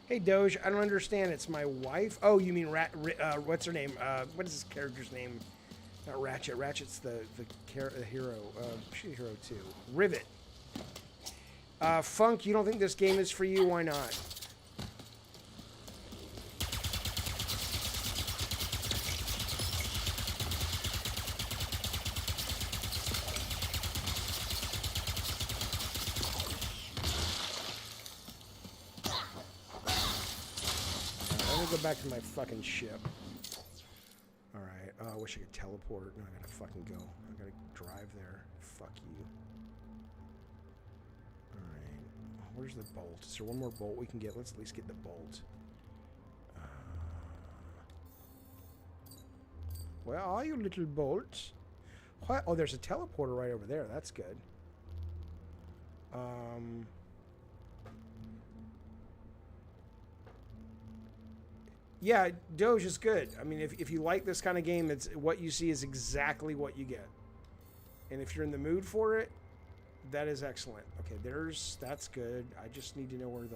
Hey Doge, I don't understand. It's my wife. Oh, you mean what's her name? What is this character's name? Not Ratchet. Ratchet's the hero. She's a hero too. Rivet. Funk, you don't think this game is for you? Why not? Go back to my fucking ship. Alright. Oh, I wish I could teleport. No, I gotta fucking go. I gotta drive there. Fuck you. Alright. Where's the bolt? Is there one more bolt we can get? Let's at least get the bolt. Where are you, little bolts? What? Oh, there's a teleporter right over there. That's good. Yeah, Doge is good. I mean, if you like this kind of game, it's what you see is exactly what you get. And if you're in the mood for it, that is excellent. Okay, that's good. I just need to know where the...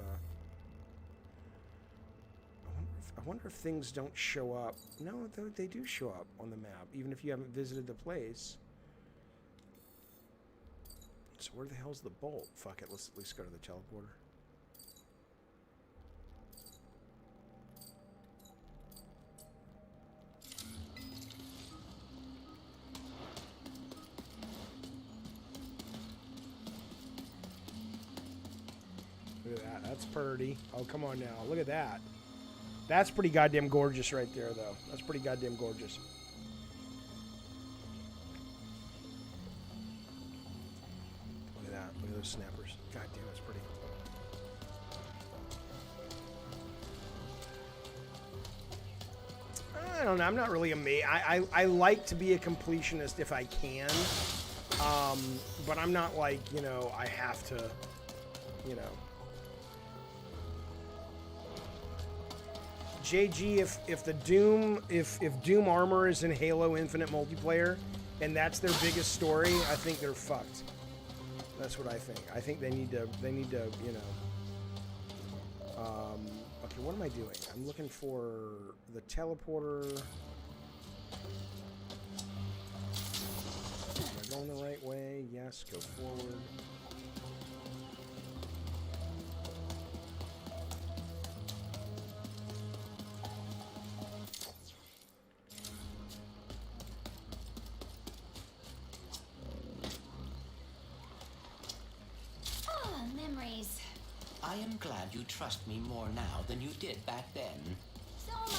I wonder if things don't show up. No, they do show up on the map, even if you haven't visited the place. So where the hell's the bolt? Fuck it, let's at least go to the teleporter. Look at that. That's pretty. Oh, come on now. Look at that. That's pretty goddamn gorgeous right there, though. That's pretty goddamn gorgeous. Look at that. Look at those snappers. God damn, that's pretty. I don't know. I'm not really amazed. I like to be a completionist if I can. But I'm not like, you know, I have to, you know. JG, if the Doom if Doom armor is in Halo Infinite multiplayer, and that's their biggest story, I think they're fucked. That's what I think. I think they need to you know. Okay, what am I doing? I'm looking for the teleporter. Am I going the right way? Yes, go forward. Memories. I am glad you trust me more now than you did back then. So am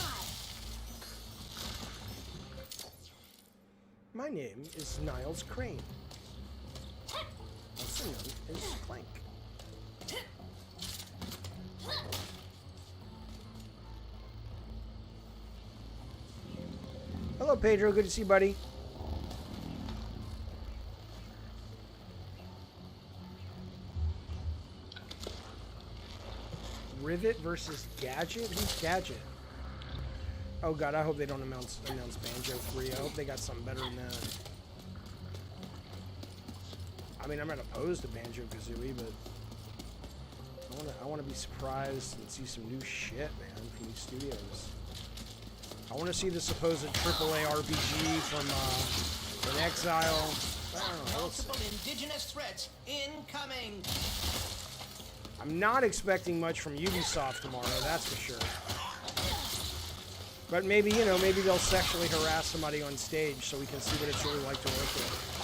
I. My name is Niles Crane. Also known as Clank. Hello, Pedro. Good to see you, buddy. Rivet versus Gadget? Who's Gadget? Oh god, I hope they don't announce Banjo 3. I hope they got something better than that. I mean, I'm not opposed to Banjo Kazooie, but I wanna be surprised and see some new shit, man, from these studios. I wanna see the supposed AAA RPG from Exile. I don't know. Multiple indigenous threats incoming. I'm not expecting much from Ubisoft tomorrow, that's for sure. But maybe, you know, maybe they'll sexually harass somebody on stage so we can see what it's really like to work with.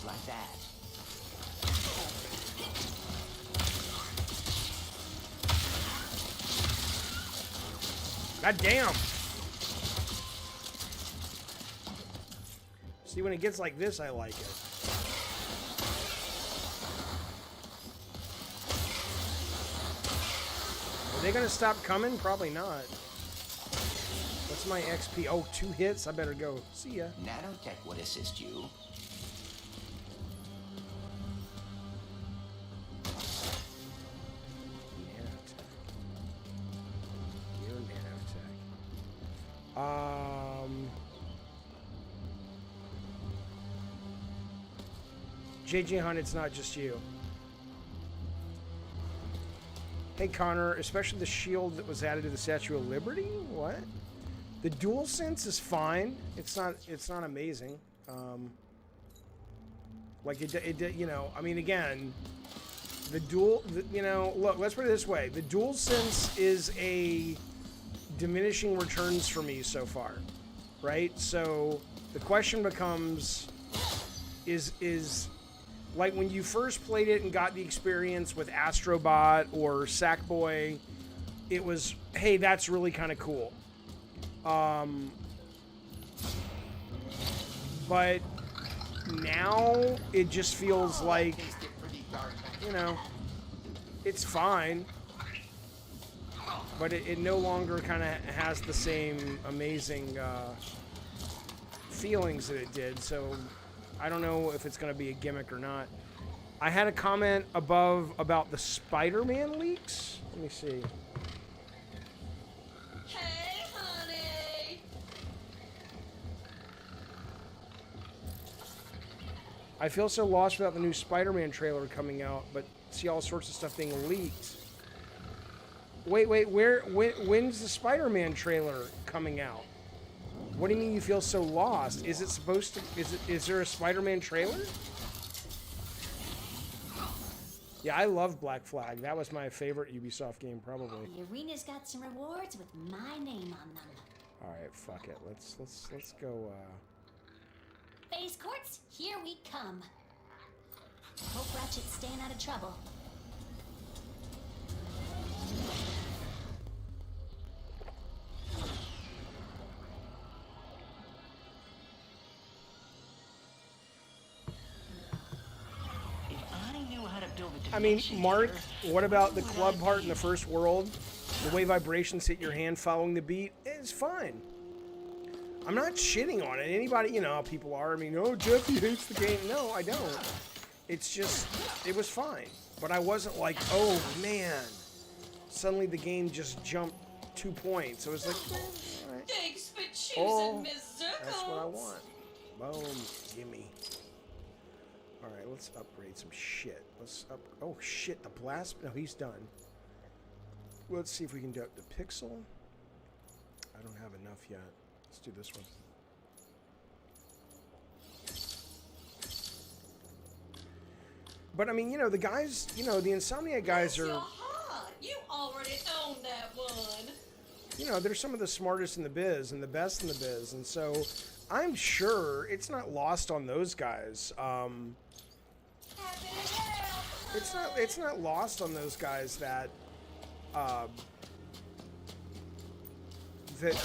Like that. God damn! See, when it gets like this, I like it. Are they gonna stop coming? Probably not. What's my XP? Oh, 2 hits? I better go. See ya. Nanotech would assist you. JJ Hunt, it's not just you. Hey Connor, especially the shield that was added to the Statue of Liberty? What? The Dualsense is fine. It's not amazing. Like it you know, I mean, again, you know, look, let's put it this way. The Dualsense is a diminishing returns for me so far, right? So the question becomes, is like when you first played it and got the experience with Astrobot or Sackboy, it was, hey, that's really kind of cool. But now it just feels like, you know, it's fine, but it no longer kind of has the same amazing feelings that it did. So I don't know if it's going to be a gimmick or not. I had a comment above about the Spider-Man leaks. Let me see. Hey, honey. I feel so lost without the new Spider-Man trailer coming out, but see all sorts of stuff being leaked. Wait, when's the Spider-Man trailer coming out? What do you mean you feel so lost? Is it supposed to, is there a Spider-Man trailer? Yeah, I love Black Flag. That was my favorite Ubisoft game, probably. The arena's got some rewards with my name on them. All right, fuck it. Let's go. Phase courts, here we come. Hope Ratchet's staying out of trouble. I mean, Mark, what about the club part in the first world? The way vibrations hit your hand following the beat is fine. I'm not shitting on it. Anybody, you know how people are. I mean, oh, Jaffe hates the game. No, I don't. It's just, it was fine. But I wasn't like, oh, man. Suddenly the game just jumped 2 points. It was like, all right. Thanks for choosing Miss Zuckles. That's what I want. Boom. Gimme. All right, let's upgrade some shit. Oh, shit. The blast. No, he's done. Let's see if we can do the pixel. I don't have enough yet. Let's do this one. But I mean, you know, the guys, you know, the Insomniac guys Bless are, your heart. You already own that one. you know, they're some of the smartest in the biz and the best in the biz. And so I'm sure it's not lost on those guys. Happy to help. It's not lost on those guys that that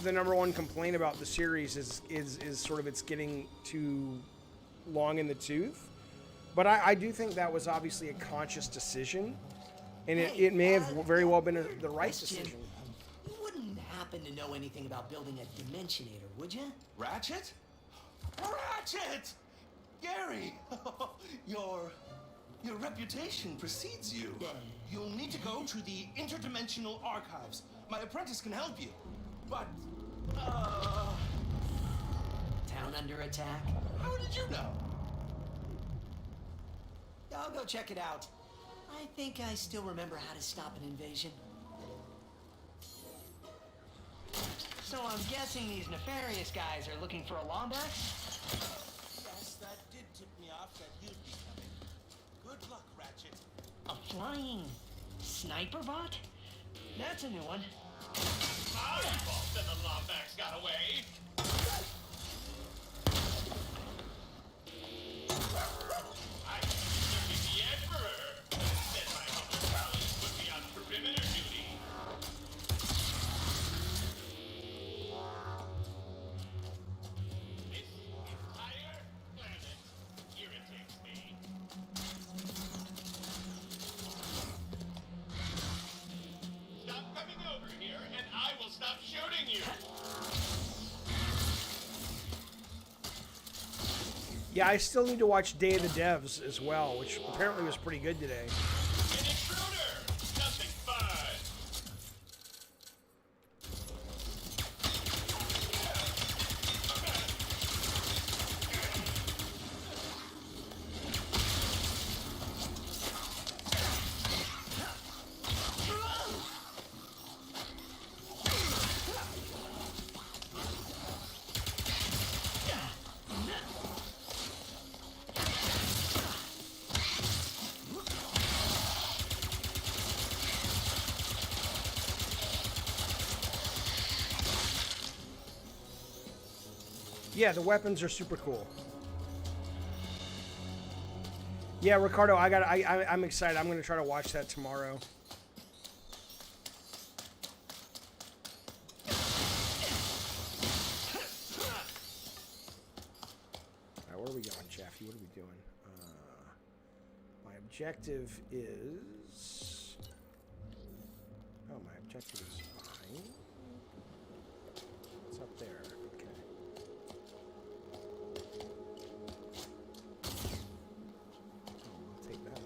the number one complaint about the series is sort of it's getting too long in the tooth. But I do think that was obviously a conscious decision, and it may have very well been the right decision. You wouldn't happen to know anything about building a Dimensionator, would you? Ratchet? Ratchet! Gary! Your reputation precedes you. Yeah. You'll need to go to the Interdimensional Archives. My apprentice can help you. But, Town under attack? how did you know? I'll go check it out. I think I still remember how to stop an invasion. So I'm guessing these nefarious guys are looking for a Lombax? Yes, that did tip me off that you'd be coming. Good luck, Ratchet. A flying sniper bot? That's a new one. My fault that the Lombax got away. I used to be the Emperor. Instead, my humble prowess put me on perimeter duty. This entire planet irritates me. Stop coming over here, and I will stop shooting you. Yeah, I still need to watch Day of the Devs as well, which apparently was pretty good today. An intruder! Nothing fun! Yeah, the weapons are super cool. Yeah, Ricardo, I'm excited. I'm gonna try to watch that tomorrow. Alright, where are we going, Jaffe? What are we doing? My objective is... Oh, my objective is fine. It's up there. Okay. I'll take that.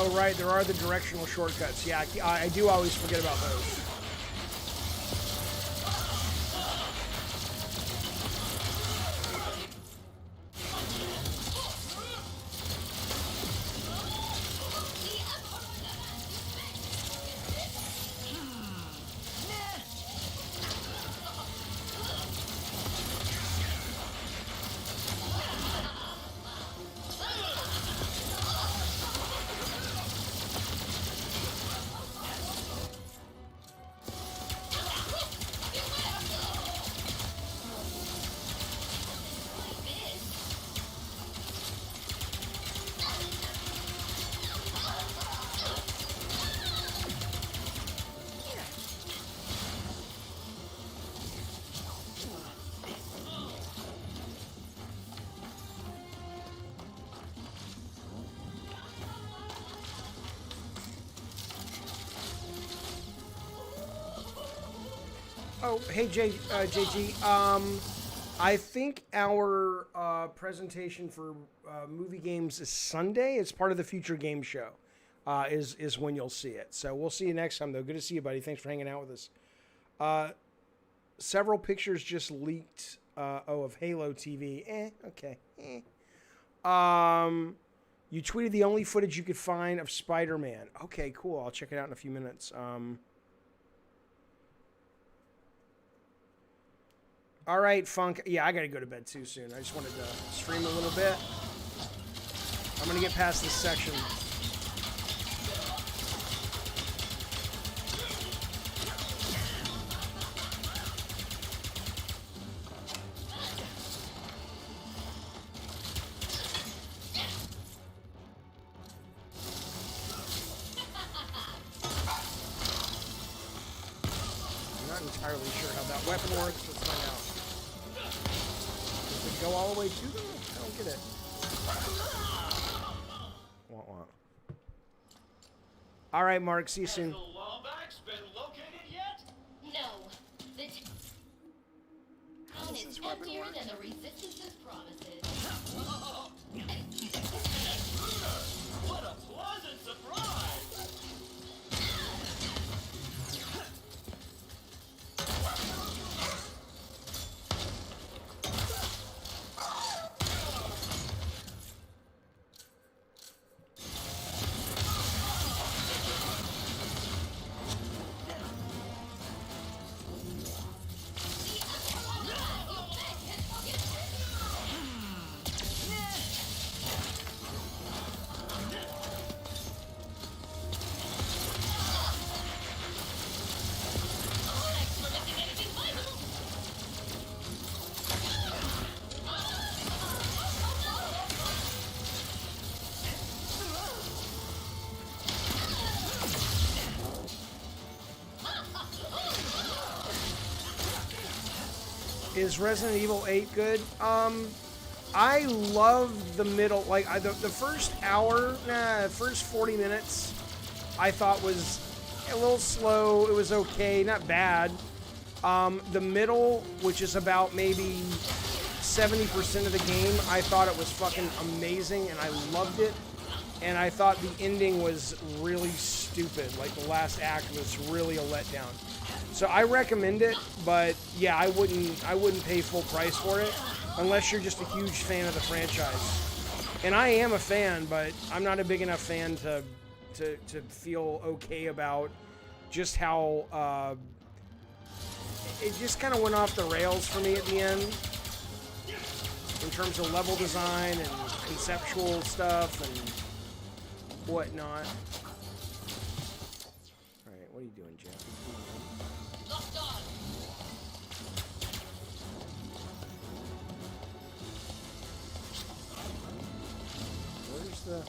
Oh, right, there are the directional shortcuts. Yeah, I do always forget about those. Oh, hey, JG. I think our presentation for movie games is Sunday. It's part of the Future Game Show. Is when you'll see it. So we'll see you next time, though. Good to see you, buddy. Thanks for hanging out with us. Several pictures just leaked. Of Halo TV. Okay. You tweeted the only footage you could find of Spider-Man. Okay, cool. I'll check it out in a few minutes. All right, Funk. Yeah, I gotta go to bed too soon. I just wanted to stream a little bit. I'm gonna get past this section. I'm not entirely sure how that weapon works. Let's find out. Go all the way to them? I don't get it. Wah. All right, Mark. See you soon. Has the Lombax been located yet? No. The town is emptier than the Resistance's promises. What a pleasant surprise! Is Resident Evil 8 good? I love the middle, like the first hour, first 40 minutes, I thought was a little slow. It was okay, not bad. The middle, which is about maybe 70% of the game, I thought it was fucking amazing, and I loved it. And I thought the ending was really stupid. Like the last act was really a letdown. So I recommend it, but yeah, I wouldn't pay full price for it unless you're just a huge fan of the franchise. And I am a fan, but I'm not a big enough fan to feel okay about just how it just kind of went off the rails for me at the end in terms of level design and conceptual stuff and whatnot. All right, what are you doing, Jaffe?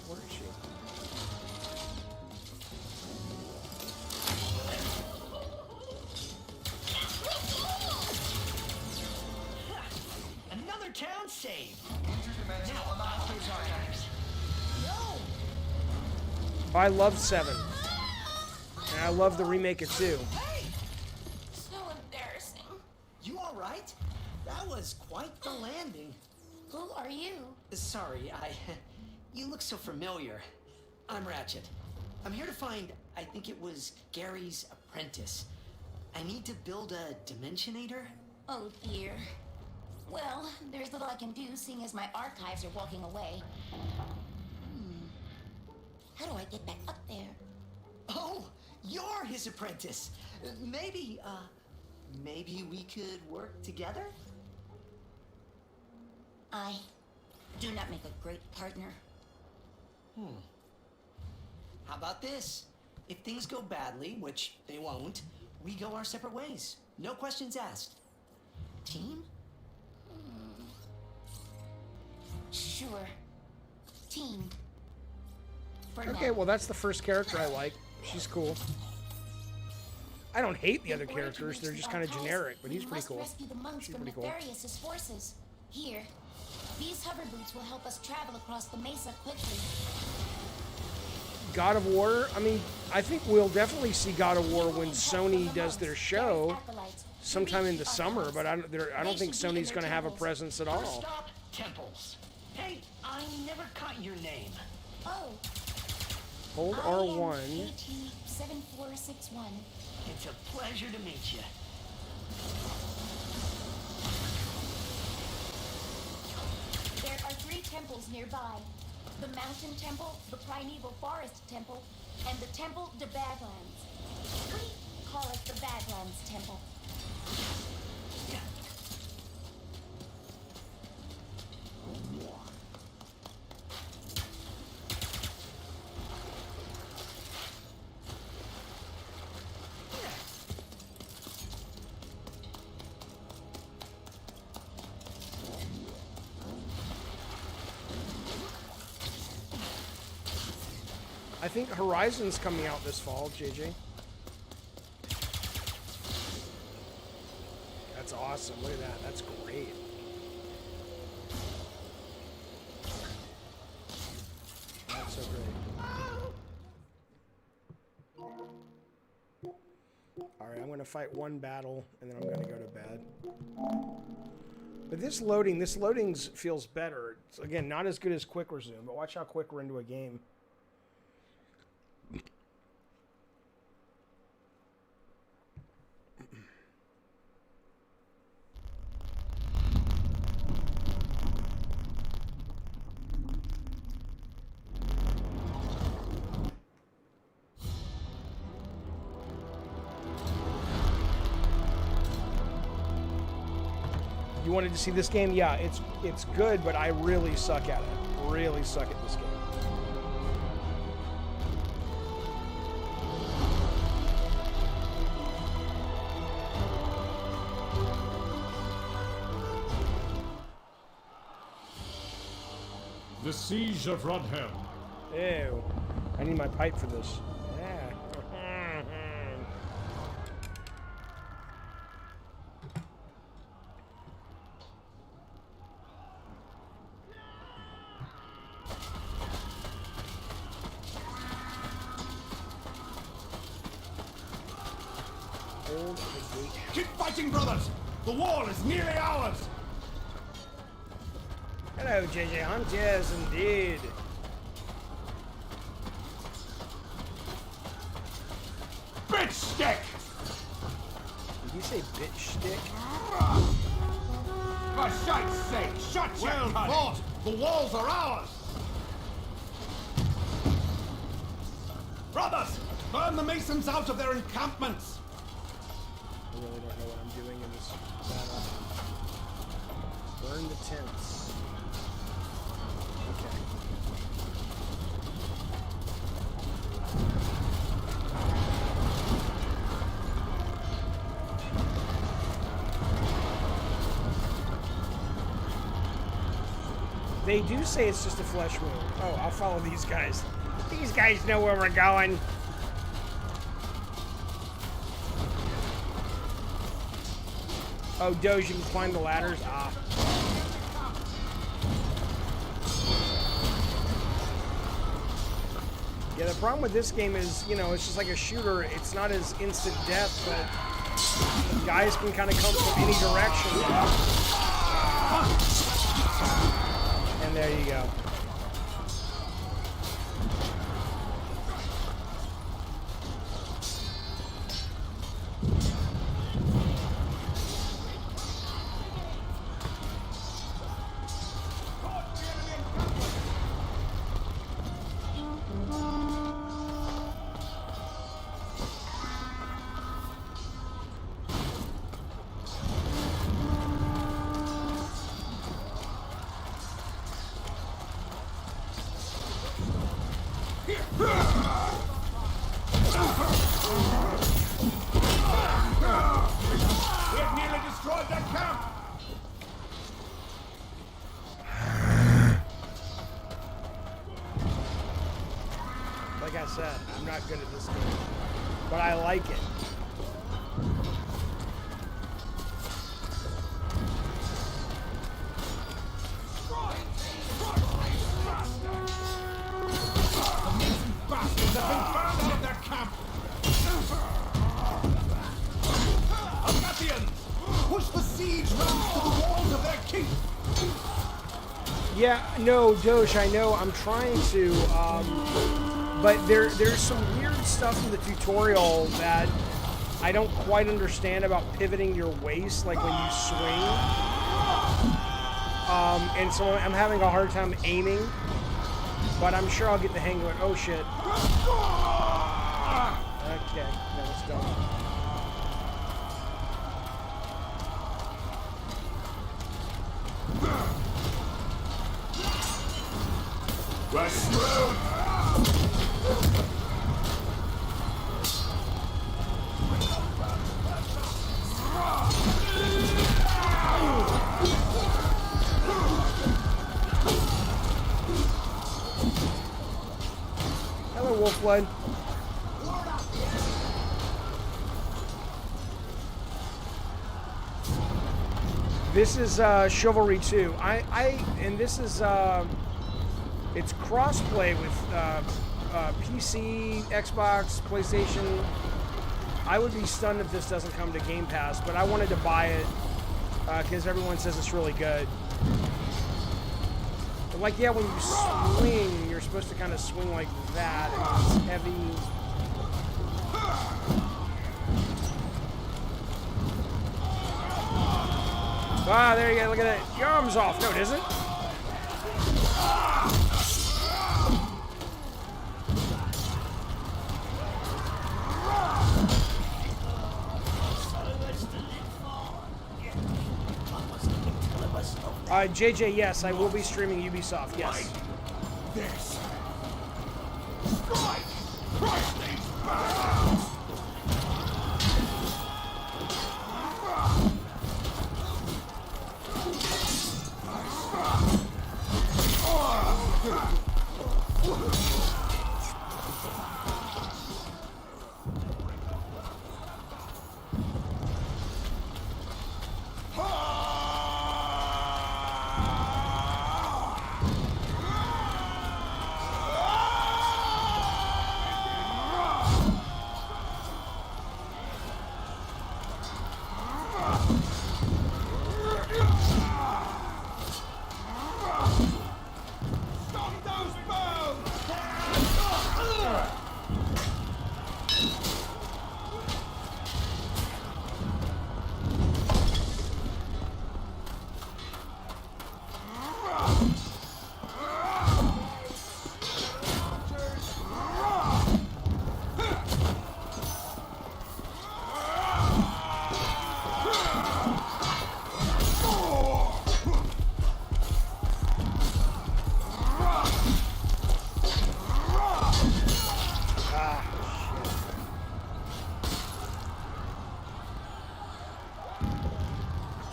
Where is she? Another town saved. I love 7. And I love the remake of 2. So embarrassing. You all right? That was quite the landing. Who are you? Sorry, You look so familiar. I'm Ratchet. I'm here to find, I think it was Gary's apprentice. I need to build a Dimensionator. Oh dear. Well, there's little I can do, seeing as my archives are walking away. How do I get back up there? Oh, you're his apprentice. Maybe we could work together? I do not make a great partner. How about this? If things go badly, which they won't, we go our separate ways. No questions asked. Team? Sure. Team. For Okay, now. well, that's the first character I like. She's cool. I don't hate the other In order to characters. reach They're the just kind of archives, generic, but he's we pretty must cool. rescue the monks She's from pretty cool. Nefarious' forces. Here, these hover boots will help us travel across the mesa quickly. God of War, I mean, I think we'll definitely see God of War when Sony does their show sometime in the summer, but I don't think Sony's going to have a presence at all. Stop temples. Hey, I never caught your name. Oh, Hold I R1. am AT7461. It's a pleasure to meet you. There are 3 temples nearby. The Mountain Temple, the Primeval Forest Temple, and the Temple de Badlands. We call it the Badlands Temple. I think Horizon's coming out this fall, JJ. That's awesome. Look at that. That's great. That's so great. Alright, I'm going to fight one battle, and then I'm going to go to bed. But this loading feels better. It's, again, not as good as quick resume, but watch how quick we're into a game. You wanted to see this game? Yeah, it's good, but I really suck at it. Really suck at this game. The Siege of Rodham. Ew. I need my pipe for this. Yeah. Hold the gate. Keep fighting, brothers! The wall is nearly ours! Hello, JJ Hunt. Yes, indeed. Bitch stick! Did he say bitch stick? For shite's sake, shut your well fought! The walls are ours! Brothers, burn the masons out of their encampments! I really don't know what I'm doing in this battle. Burn the tents. Okay. They do say it's just a flesh wound. Oh, I'll follow these guys. These guys know where we're going. Oh, Doge, you can climb the ladders? Ah. Yeah, the problem with this game is, you know, it's just like a shooter. It's not as instant death, but guys can kind of come from any direction. And there you go. said, I'm not good at this game, but I like it. Bastards have been found out of their camp. Algathians, push the siege rams to the walls of their keep. Yeah, no, Doge, I know, I'm trying to, but there's some weird stuff in the tutorial that I don't quite understand about pivoting your waist, like when you swing. And so I'm having a hard time aiming, but I'm sure I'll get the hang of it. Oh, shit. Okay, that was done. Hello, Wolfblood. This is Chivalry 2. And this is it's crossplay with PC, Xbox, PlayStation. I would be stunned if this doesn't come to Game Pass, but I wanted to buy it because everyone says it's really good. But like, yeah, when you swing, you're supposed to kind of swing like that. And it's heavy. Ah, there you go. Look at that. Your arm's off. No, it isn't. JJ, yes, I will be streaming Ubisoft, yes. This. Strike! Crush these bastards!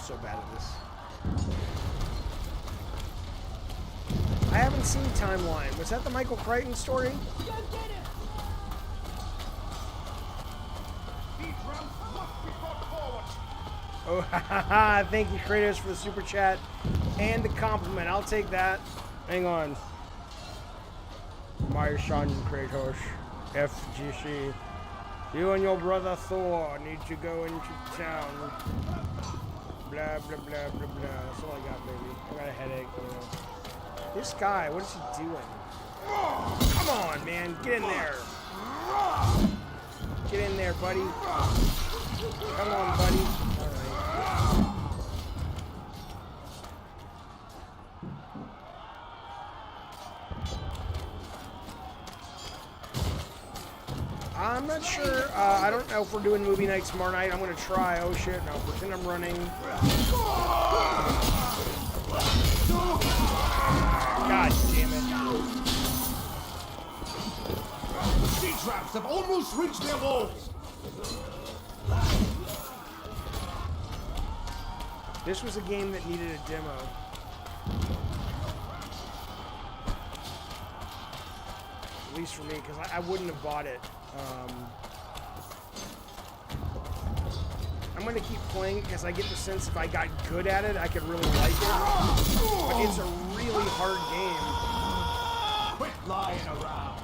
So bad at this. I haven't seen Timeline. Was that the Michael Crichton story? Oh, haha, thank you, Kratos, for the super chat and the compliment. I'll take that. Hang on. My son, Kratos, FGC. You and your brother Thor need to go into town. Blah, blah, blah, blah, blah. That's all I got, baby. I got a headache, you know. This guy, what is he doing? Come on, man. Get in there. Get in there, buddy. Come on, buddy. All right. I'm not sure. I don't know if we're doing movie night tomorrow night. I'm going to try. Oh, shit. No, pretend I'm running. God damn it. Sea traps have almost reached their walls. This was a game that needed a demo. at least for me, because I wouldn't have bought it. I'm going to keep playing because I get the sense if I got good at it, I could really like it. But it's a really hard game. Quit lying around.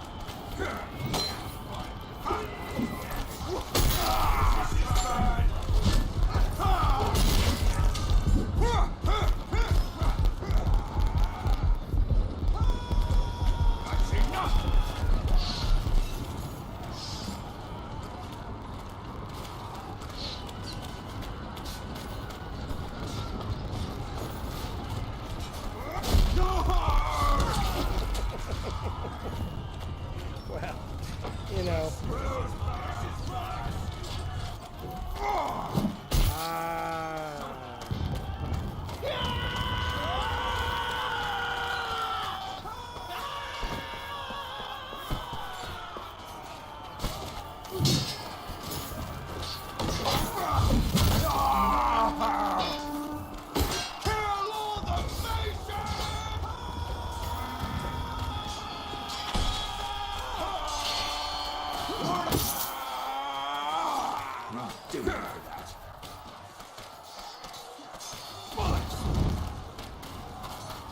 Well, you know.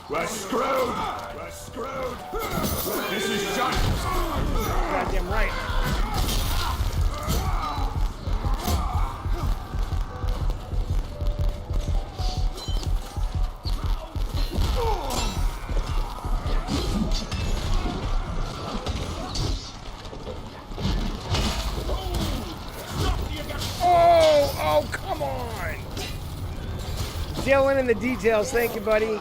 We're screwed! We're screwed! This is just... Goddamn right. Oh, come on. Dylan in the details. Thank you, buddy.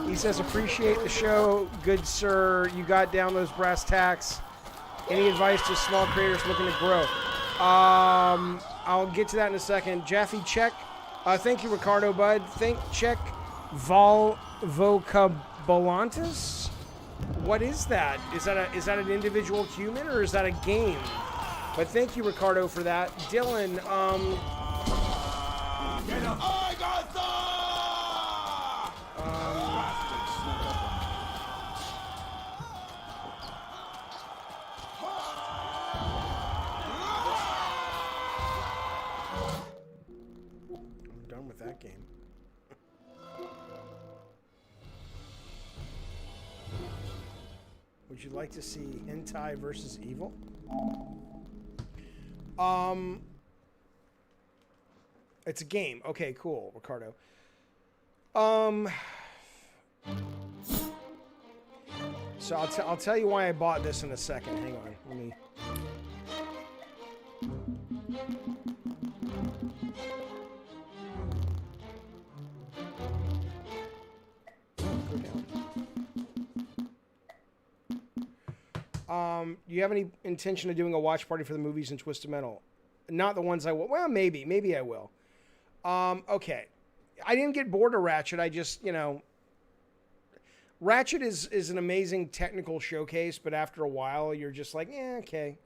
He says, appreciate the show. Good, sir. You got down those brass tacks. Any advice to small creators looking to grow? I'll get to that in a second. Jaffe, check. Thank you, Ricardo, bud. Check Vocabulantis. What is that? Is that an individual human or is that a game? But thank you, Ricardo, for that. Dylan, I'm done with that game. Would you like to see hentai versus evil? It's a game. Okay, cool, Ricardo. So I'll tell you why I bought this in a second. Hang on. Let me. Go down. Do you have any intention of doing a watch party for the movies in Twisted Metal? Not the ones I will. Well, maybe I will. Okay. I didn't get bored of Ratchet. I just, Ratchet is an amazing technical showcase, but after a while, you're just like, yeah, okay.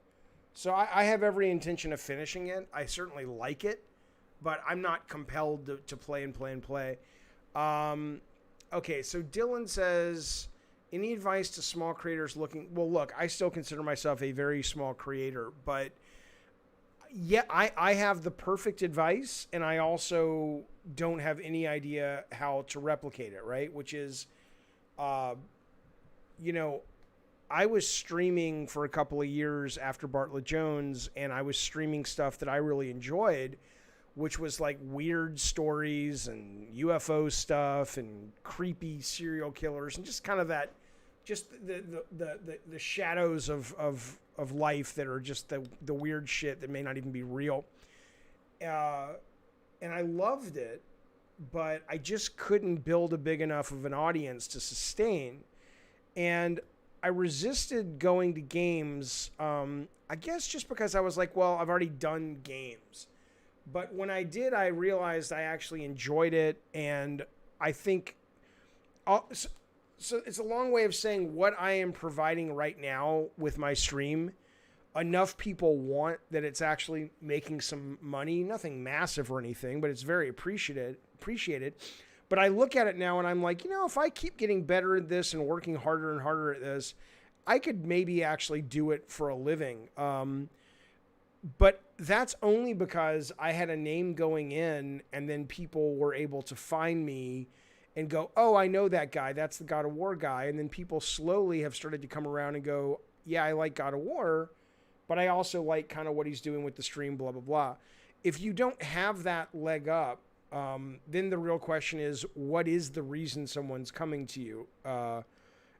So I have every intention of finishing it. I certainly like it, but I'm not compelled to play and play and play. Okay, so Dylan says, any advice to small creators looking... Well, look, I still consider myself a very small creator, but yeah, I have the perfect advice, and I also don't have any idea how to replicate it, right? Which is, I was streaming for a couple of years after Bartlett Jones, and I was streaming stuff that I really enjoyed, which was like weird stories and UFO stuff and creepy serial killers and just kind of that, just the shadows of life that are just the weird shit that may not even be real. And I loved it, but I just couldn't build a big enough of an audience to sustain. And I resisted going to games, I guess just because I was like, well, I've already done games. But when I did, I realized I actually enjoyed it. And I think, so it's a long way of saying what I am providing right now with my stream, enough people want that it's actually making some money. Nothing massive or anything, but it's very appreciated. But I look at it now and I'm like, you know, if I keep getting better at this and working harder and harder at this, I could maybe actually do it for a living. But that's only because I had a name going in, and then people were able to find me and go, oh, I know that guy. That's the God of War guy. And then people slowly have started to come around and go, yeah, I like God of War, but I also like kind of what he's doing with the stream, blah, blah, blah. If you don't have that leg up, then the real question is, what is the reason someone's coming to you?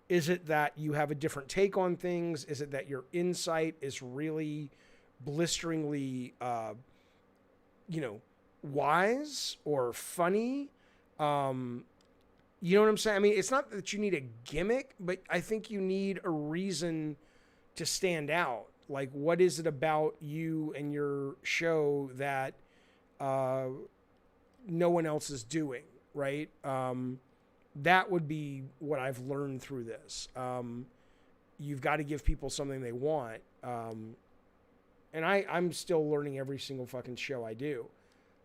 Is it that you have a different take on things? Is it that your insight is really blisteringly, wise or funny? You know what I'm saying? I mean, it's not that you need a gimmick, but I think you need a reason to stand out. Like, what is it about you and your show that no one else is doing, right? That would be what I've learned through this. You've got to give people something they want. And I'm still learning every single fucking show I do.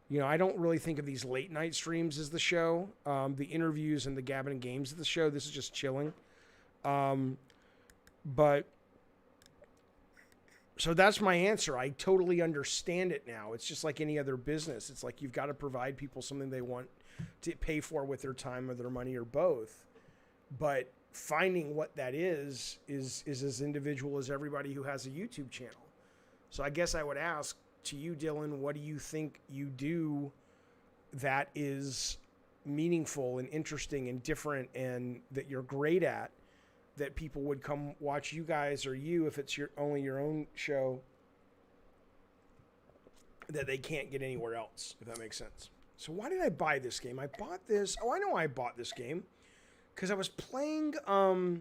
You know, I don't really think of these late night streams as the show. The interviews and the Gabbin' and Games of the show, this is just chilling. But, so that's my answer. I totally understand it now. It's just like any other business. It's like you've got to provide people something they want to pay for with their time or their money or both. But finding what that is as individual as everybody who has a YouTube channel. So I guess I would ask to you, Dylan, what do you think you do that is meaningful and interesting and different and that you're great at, that people would come watch you guys, or you, if it's only your own show, that they can't get anywhere else, if that makes sense. So why did I buy this game? I bought this. Oh, I know why I bought this game. Because I was playing, I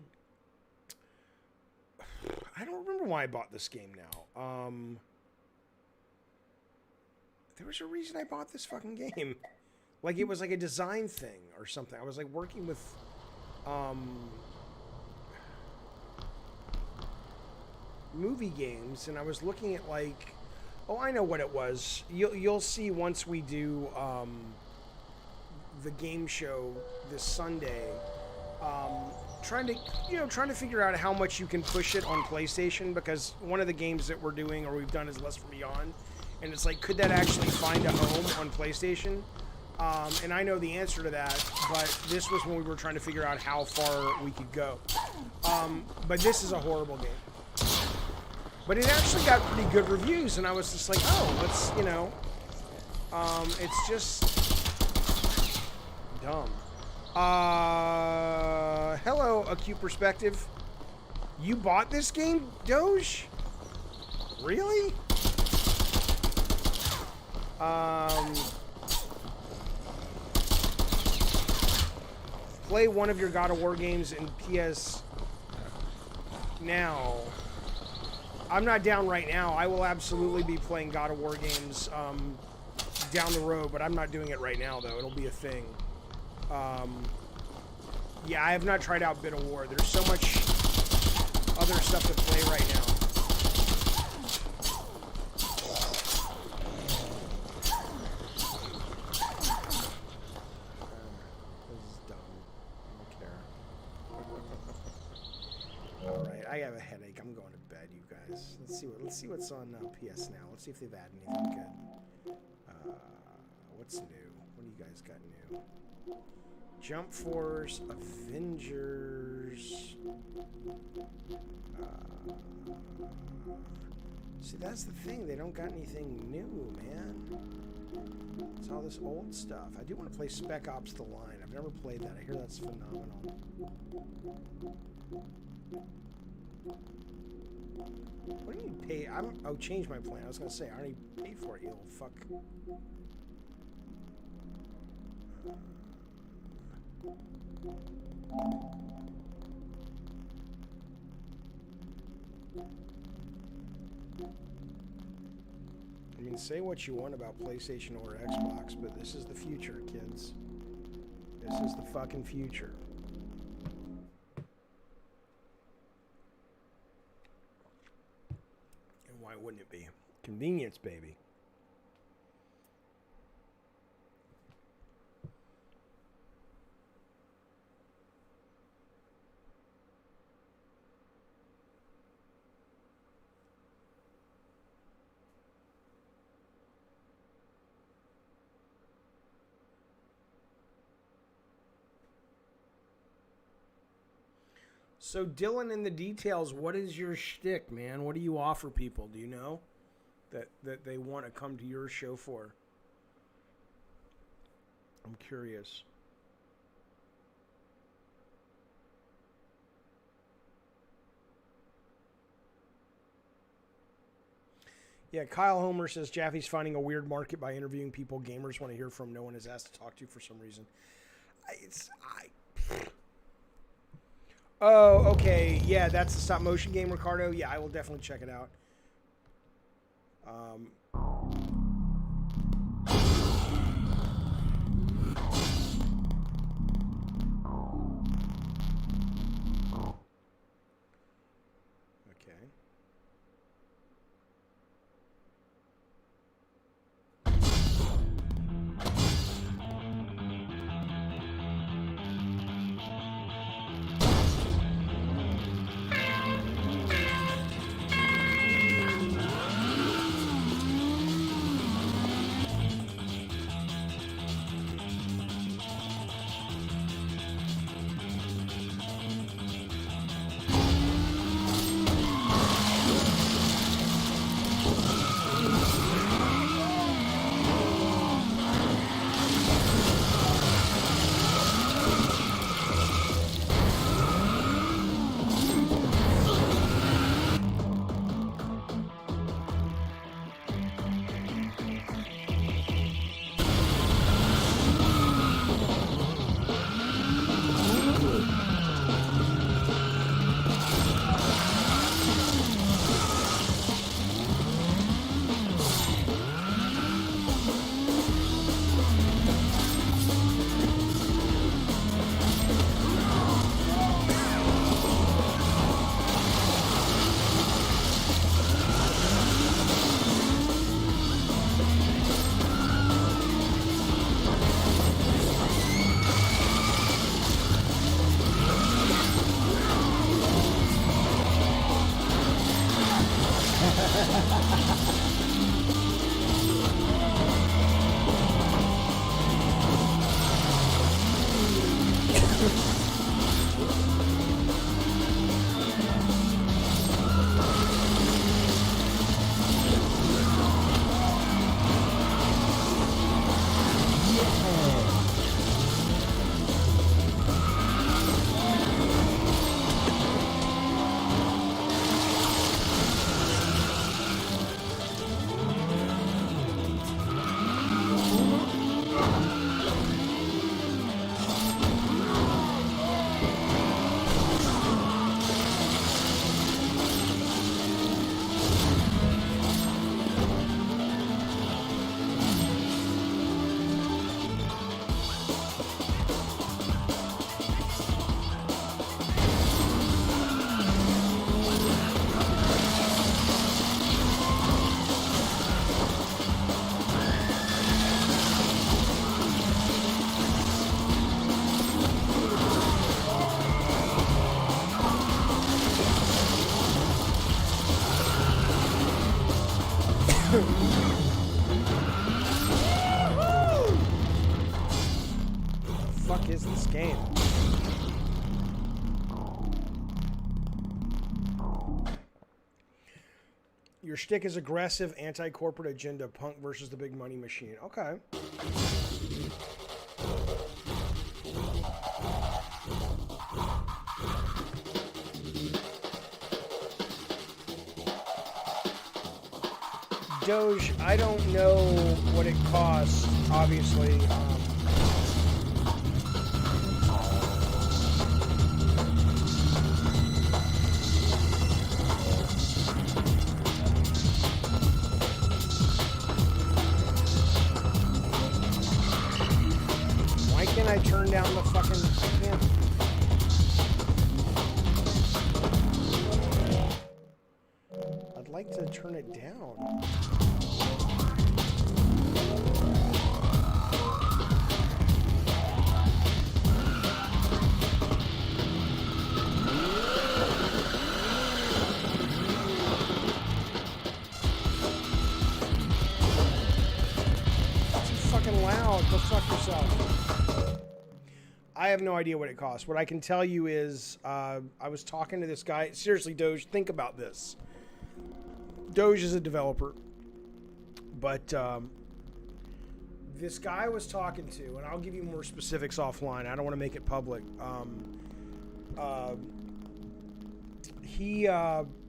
don't remember why I bought this game now. There was a reason I bought this fucking game. Like, it was like a design thing or something. I was like working with, movie games, and I was looking at like, oh, I know what it was. You'll see once we do, the game show this Sunday. Trying to figure out how much you can push it on PlayStation, because one of the games that we're doing or we've done is Less from Beyond, and it's like, could that actually find a home on PlayStation? And I know the answer to that, but this was when we were trying to figure out how far we could go. But this is a horrible game. But it actually got pretty good reviews, and I was just like, oh, let's, it's just dumb. Hello, Acute Perspective. You bought this game, Doge? Really? Play one of your God of War games in PS Now. I'm not down right now. I will absolutely be playing God of War games down the road, but I'm not doing it right now, though. It'll be a thing. Yeah, I have not tried out Bit of War. There's so much other stuff to play right now. This is dumb. I don't care. Alright, I have a headache. I'm going to bed, you guys. Let's see what's on PS Now. Let's see if they've added anything good. What's new? What do you guys got new? Jump Force, Avengers. See, that's the thing. They don't got anything new, man. It's all this old stuff. I do want to play Spec Ops: The Line. I've never played that. I hear that's phenomenal. What do you pay? Oh, change my plan. I was gonna say I already paid for it, you little fuck. I mean, say what you want about PlayStation or Xbox, but this is the future, kids. This is the fucking future. And why wouldn't it be? Convenience, baby. So Dylan, in the details, what is your shtick, man? What do you offer people? Do you know that they want to come to your show for? I'm curious. Yeah, Kyle Homer says Jaffe's finding a weird market by interviewing people gamers want to hear from, no one is asked to talk to for some reason. Oh, okay. Yeah, that's the stop motion game, Ricardo. Yeah, I will definitely check it out. Okay. Fuck is this game? Your shtick is aggressive, anti-corporate agenda, punk versus the big money machine. Okay. Doge, I don't know what it costs, obviously. Why can't I turn down the fucking... I'd like to turn it down. Loud. Go fuck yourself. I have no idea what it costs. What I can tell you is I was talking to this guy. Seriously, Doge, think about this. Doge is a developer. But this guy I was talking to, and I'll give you more specifics offline. I don't want to make it public. He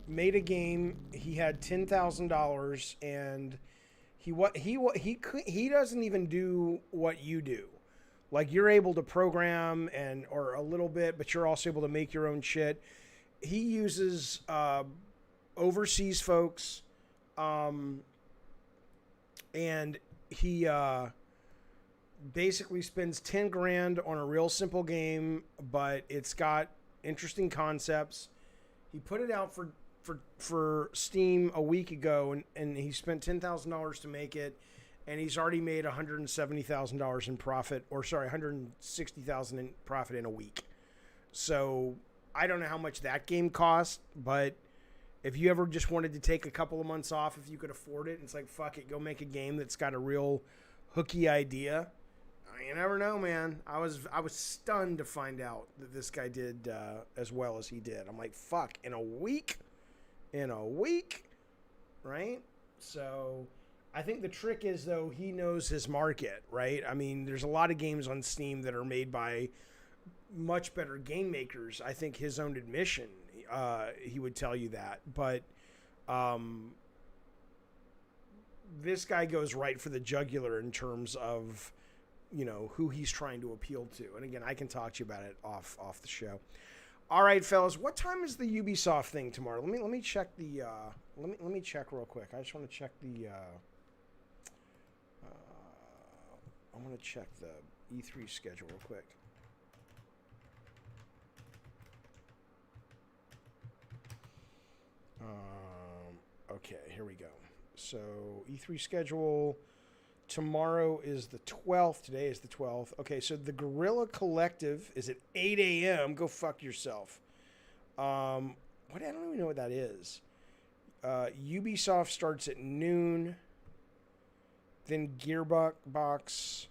made a game. He had $10,000, and he doesn't even do what you do. Like, you're able to program or a little bit, but you're also able to make your own shit. He uses overseas folks, and he basically spends 10 grand on a real simple game, but it's got interesting concepts. He put it out for Steam a week ago, and he spent $10,000 to make it. And he's already made $170,000 in profit, or sorry, $160,000 in profit in a week. So I don't know how much that game cost, but if you ever just wanted to take a couple of months off, if you could afford it, it's like, fuck it, go make a game that's got a real hooky idea. You never know, man. I was stunned to find out that this guy did as well as he did. I'm like, fuck, in a week, right? So I think the trick is, though, he knows his market, right? I mean, there's a lot of games on Steam that are made by much better game makers. I think his own admission, he would tell you that. But this guy goes right for the jugular in terms of, you know, who he's trying to appeal to. And again, I can talk to you about it off the show. All right, fellas, what time is the Ubisoft thing tomorrow? Let me check the let me check real quick. I just want to check the I want to check the E3 schedule real quick. Okay, here we go. So E3 schedule tomorrow is the 12th. Today is the 12th. Okay, so the Guerrilla Collective is at 8 a.m. Go fuck yourself. I don't even know what that is. Ubisoft starts at noon. Then Gearbox.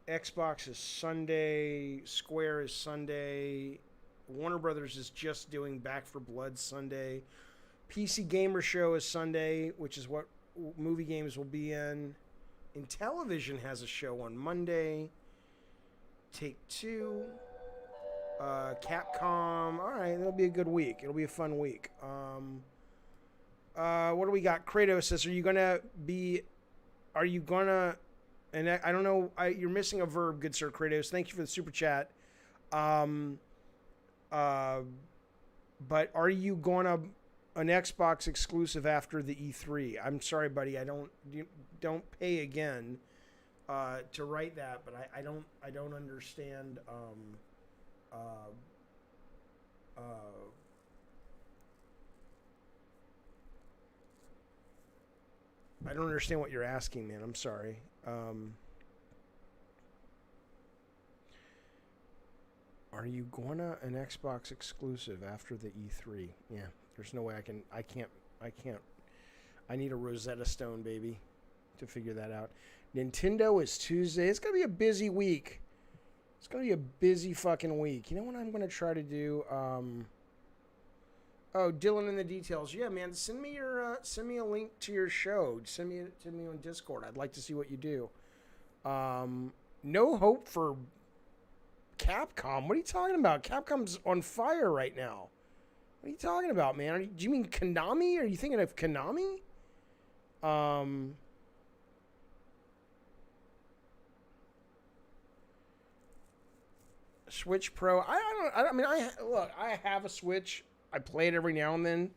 Xbox is Sunday. Square is Sunday. Warner Brothers is just doing Back for Blood Sunday. PC Gamer Show is Sunday, which is what movie games will be in. Intellivision has a show on Monday. Take-Two. Capcom. All right, it'll be a good week. It'll be a fun week. What do we got? Kratos says, and I don't know, you're missing a verb, good sir Kratos. Thank you for the super chat. But are you gonna an Xbox exclusive after the E3? I'm sorry, buddy. Don't pay again to write that, but I don't understand. I don't understand what you're asking, man. I'm sorry. Are you gonna an Xbox exclusive after the E3? Yeah, there's no way I can't. I need a Rosetta Stone, baby, to figure that out. Nintendo is Tuesday. It's gonna be a busy week. It's gonna be a busy fucking week. You know what I'm gonna try to do? Oh, Dylan in the details. Yeah, man. Send me a link to your show. Send me on Discord. I'd like to see what you do. No hope for Capcom. What are you talking about? Capcom's on fire right now. What are you talking about, man? Do you mean Konami? Are you thinking of Konami? Switch Pro. I have a Switch. I play it every now and then.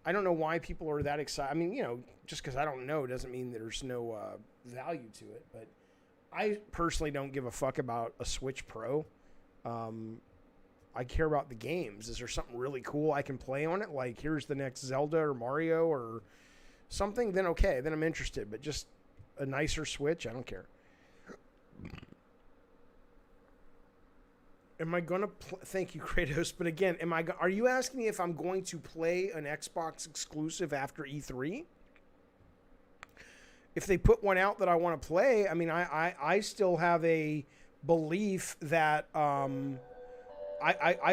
I don't know why people are that excited. I mean, you know, just because I don't know doesn't mean there's no value to it. But I personally don't give a fuck about a Switch Pro. I care about the games. Is there something really cool I can play on it? Like, here's the next Zelda or Mario or something? Then okay, then I'm interested. But just a nicer Switch, I don't care. Am I going to thank you, Kratos, but again, are you asking me if I'm going to play an Xbox exclusive after E3? If they put one out that I want to play, I mean, I still have a belief that I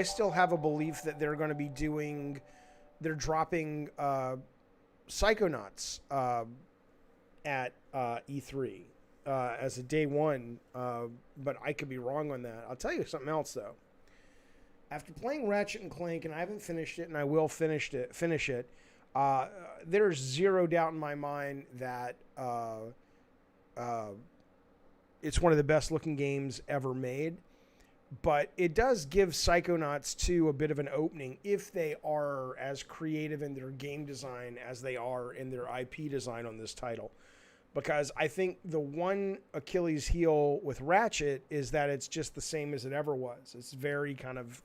still have a belief that they're going to be they're dropping Psychonauts at E3 as a day one, but I could be wrong on that. I'll tell you something else though. After playing Ratchet and Clank, and I haven't finished it, and I will finish it. There's zero doubt in my mind that it's one of the best looking games ever made. But it does give Psychonauts 2 a bit of an opening if they are as creative in their game design as they are in their IP design on this title. Because I think the one Achilles heel with Ratchet is that it's just the same as it ever was. It's very kind of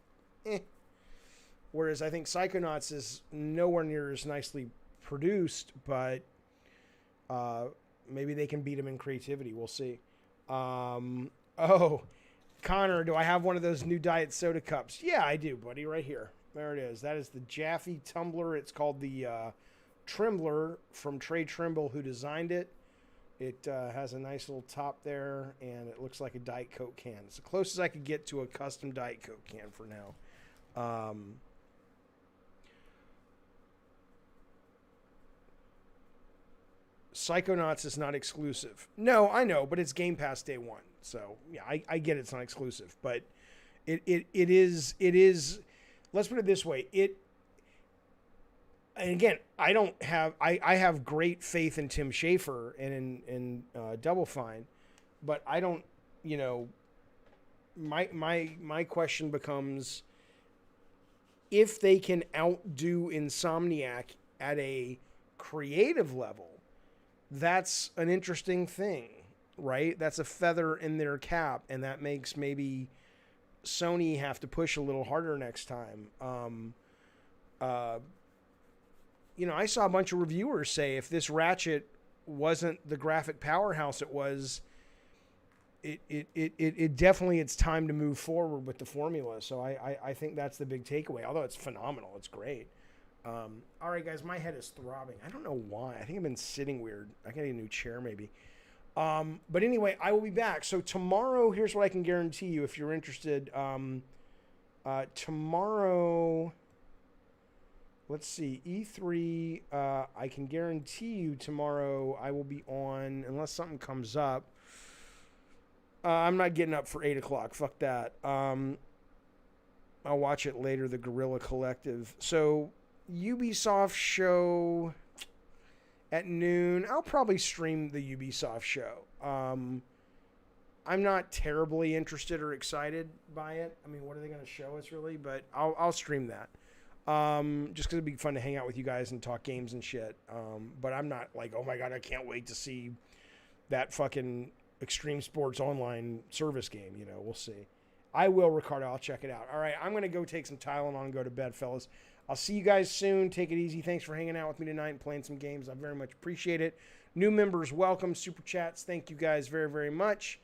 Whereas I think Psychonauts is nowhere near as nicely produced, but maybe they can beat them in creativity. We'll see. Connor, do I have one of those new diet soda cups? Yeah, I do, buddy. Right here. There it is. That is the Jaffe tumbler. It's called the Trembler from Trey Trimble, who designed it. It has a nice little top there, and it looks like a Diet Coke can. It's the closest I could get to a custom Diet Coke can for now. Psychonauts is not exclusive. No, I know, but it's Game Pass day one. So, yeah, I get it's not exclusive. But it is, let's put it this way. And again, I have great faith in Tim Schafer and in Double Fine, but I don't, my question becomes, if they can outdo Insomniac at a creative level, that's an interesting thing, right? That's a feather in their cap, and that makes maybe Sony have to push a little harder next time. I saw a bunch of reviewers say if this Ratchet wasn't the graphic powerhouse it was, it definitely, it's time to move forward with the formula. So I think that's the big takeaway, although it's phenomenal. It's great. All right, guys, my head is throbbing. I don't know why. I think I've been sitting weird. I gotta get a new chair maybe. But anyway, I will be back. So tomorrow, here's what I can guarantee you if you're interested. Tomorrow, let's see, E3, I can guarantee you tomorrow I will be on, unless something comes up. I'm not getting up for 8 o'clock. Fuck that. I'll watch it later, the Guerrilla Collective. So Ubisoft show at noon. I'll probably stream the Ubisoft show. I'm not terribly interested or excited by it. I mean, what are they going to show us really? But I'll stream that. Just because it'd be fun to hang out with you guys and talk games and shit. But I'm not like, oh my God, I can't wait to see that fucking Extreme Sports Online service game. We'll see. I will, Ricardo. I'll check it out. All right, I'm going to go take some Tylenol and go to bed, fellas. I'll see you guys soon. Take it easy. Thanks for hanging out with me tonight and playing some games. I very much appreciate it. New members, welcome. Super chats, thank you guys very, very much.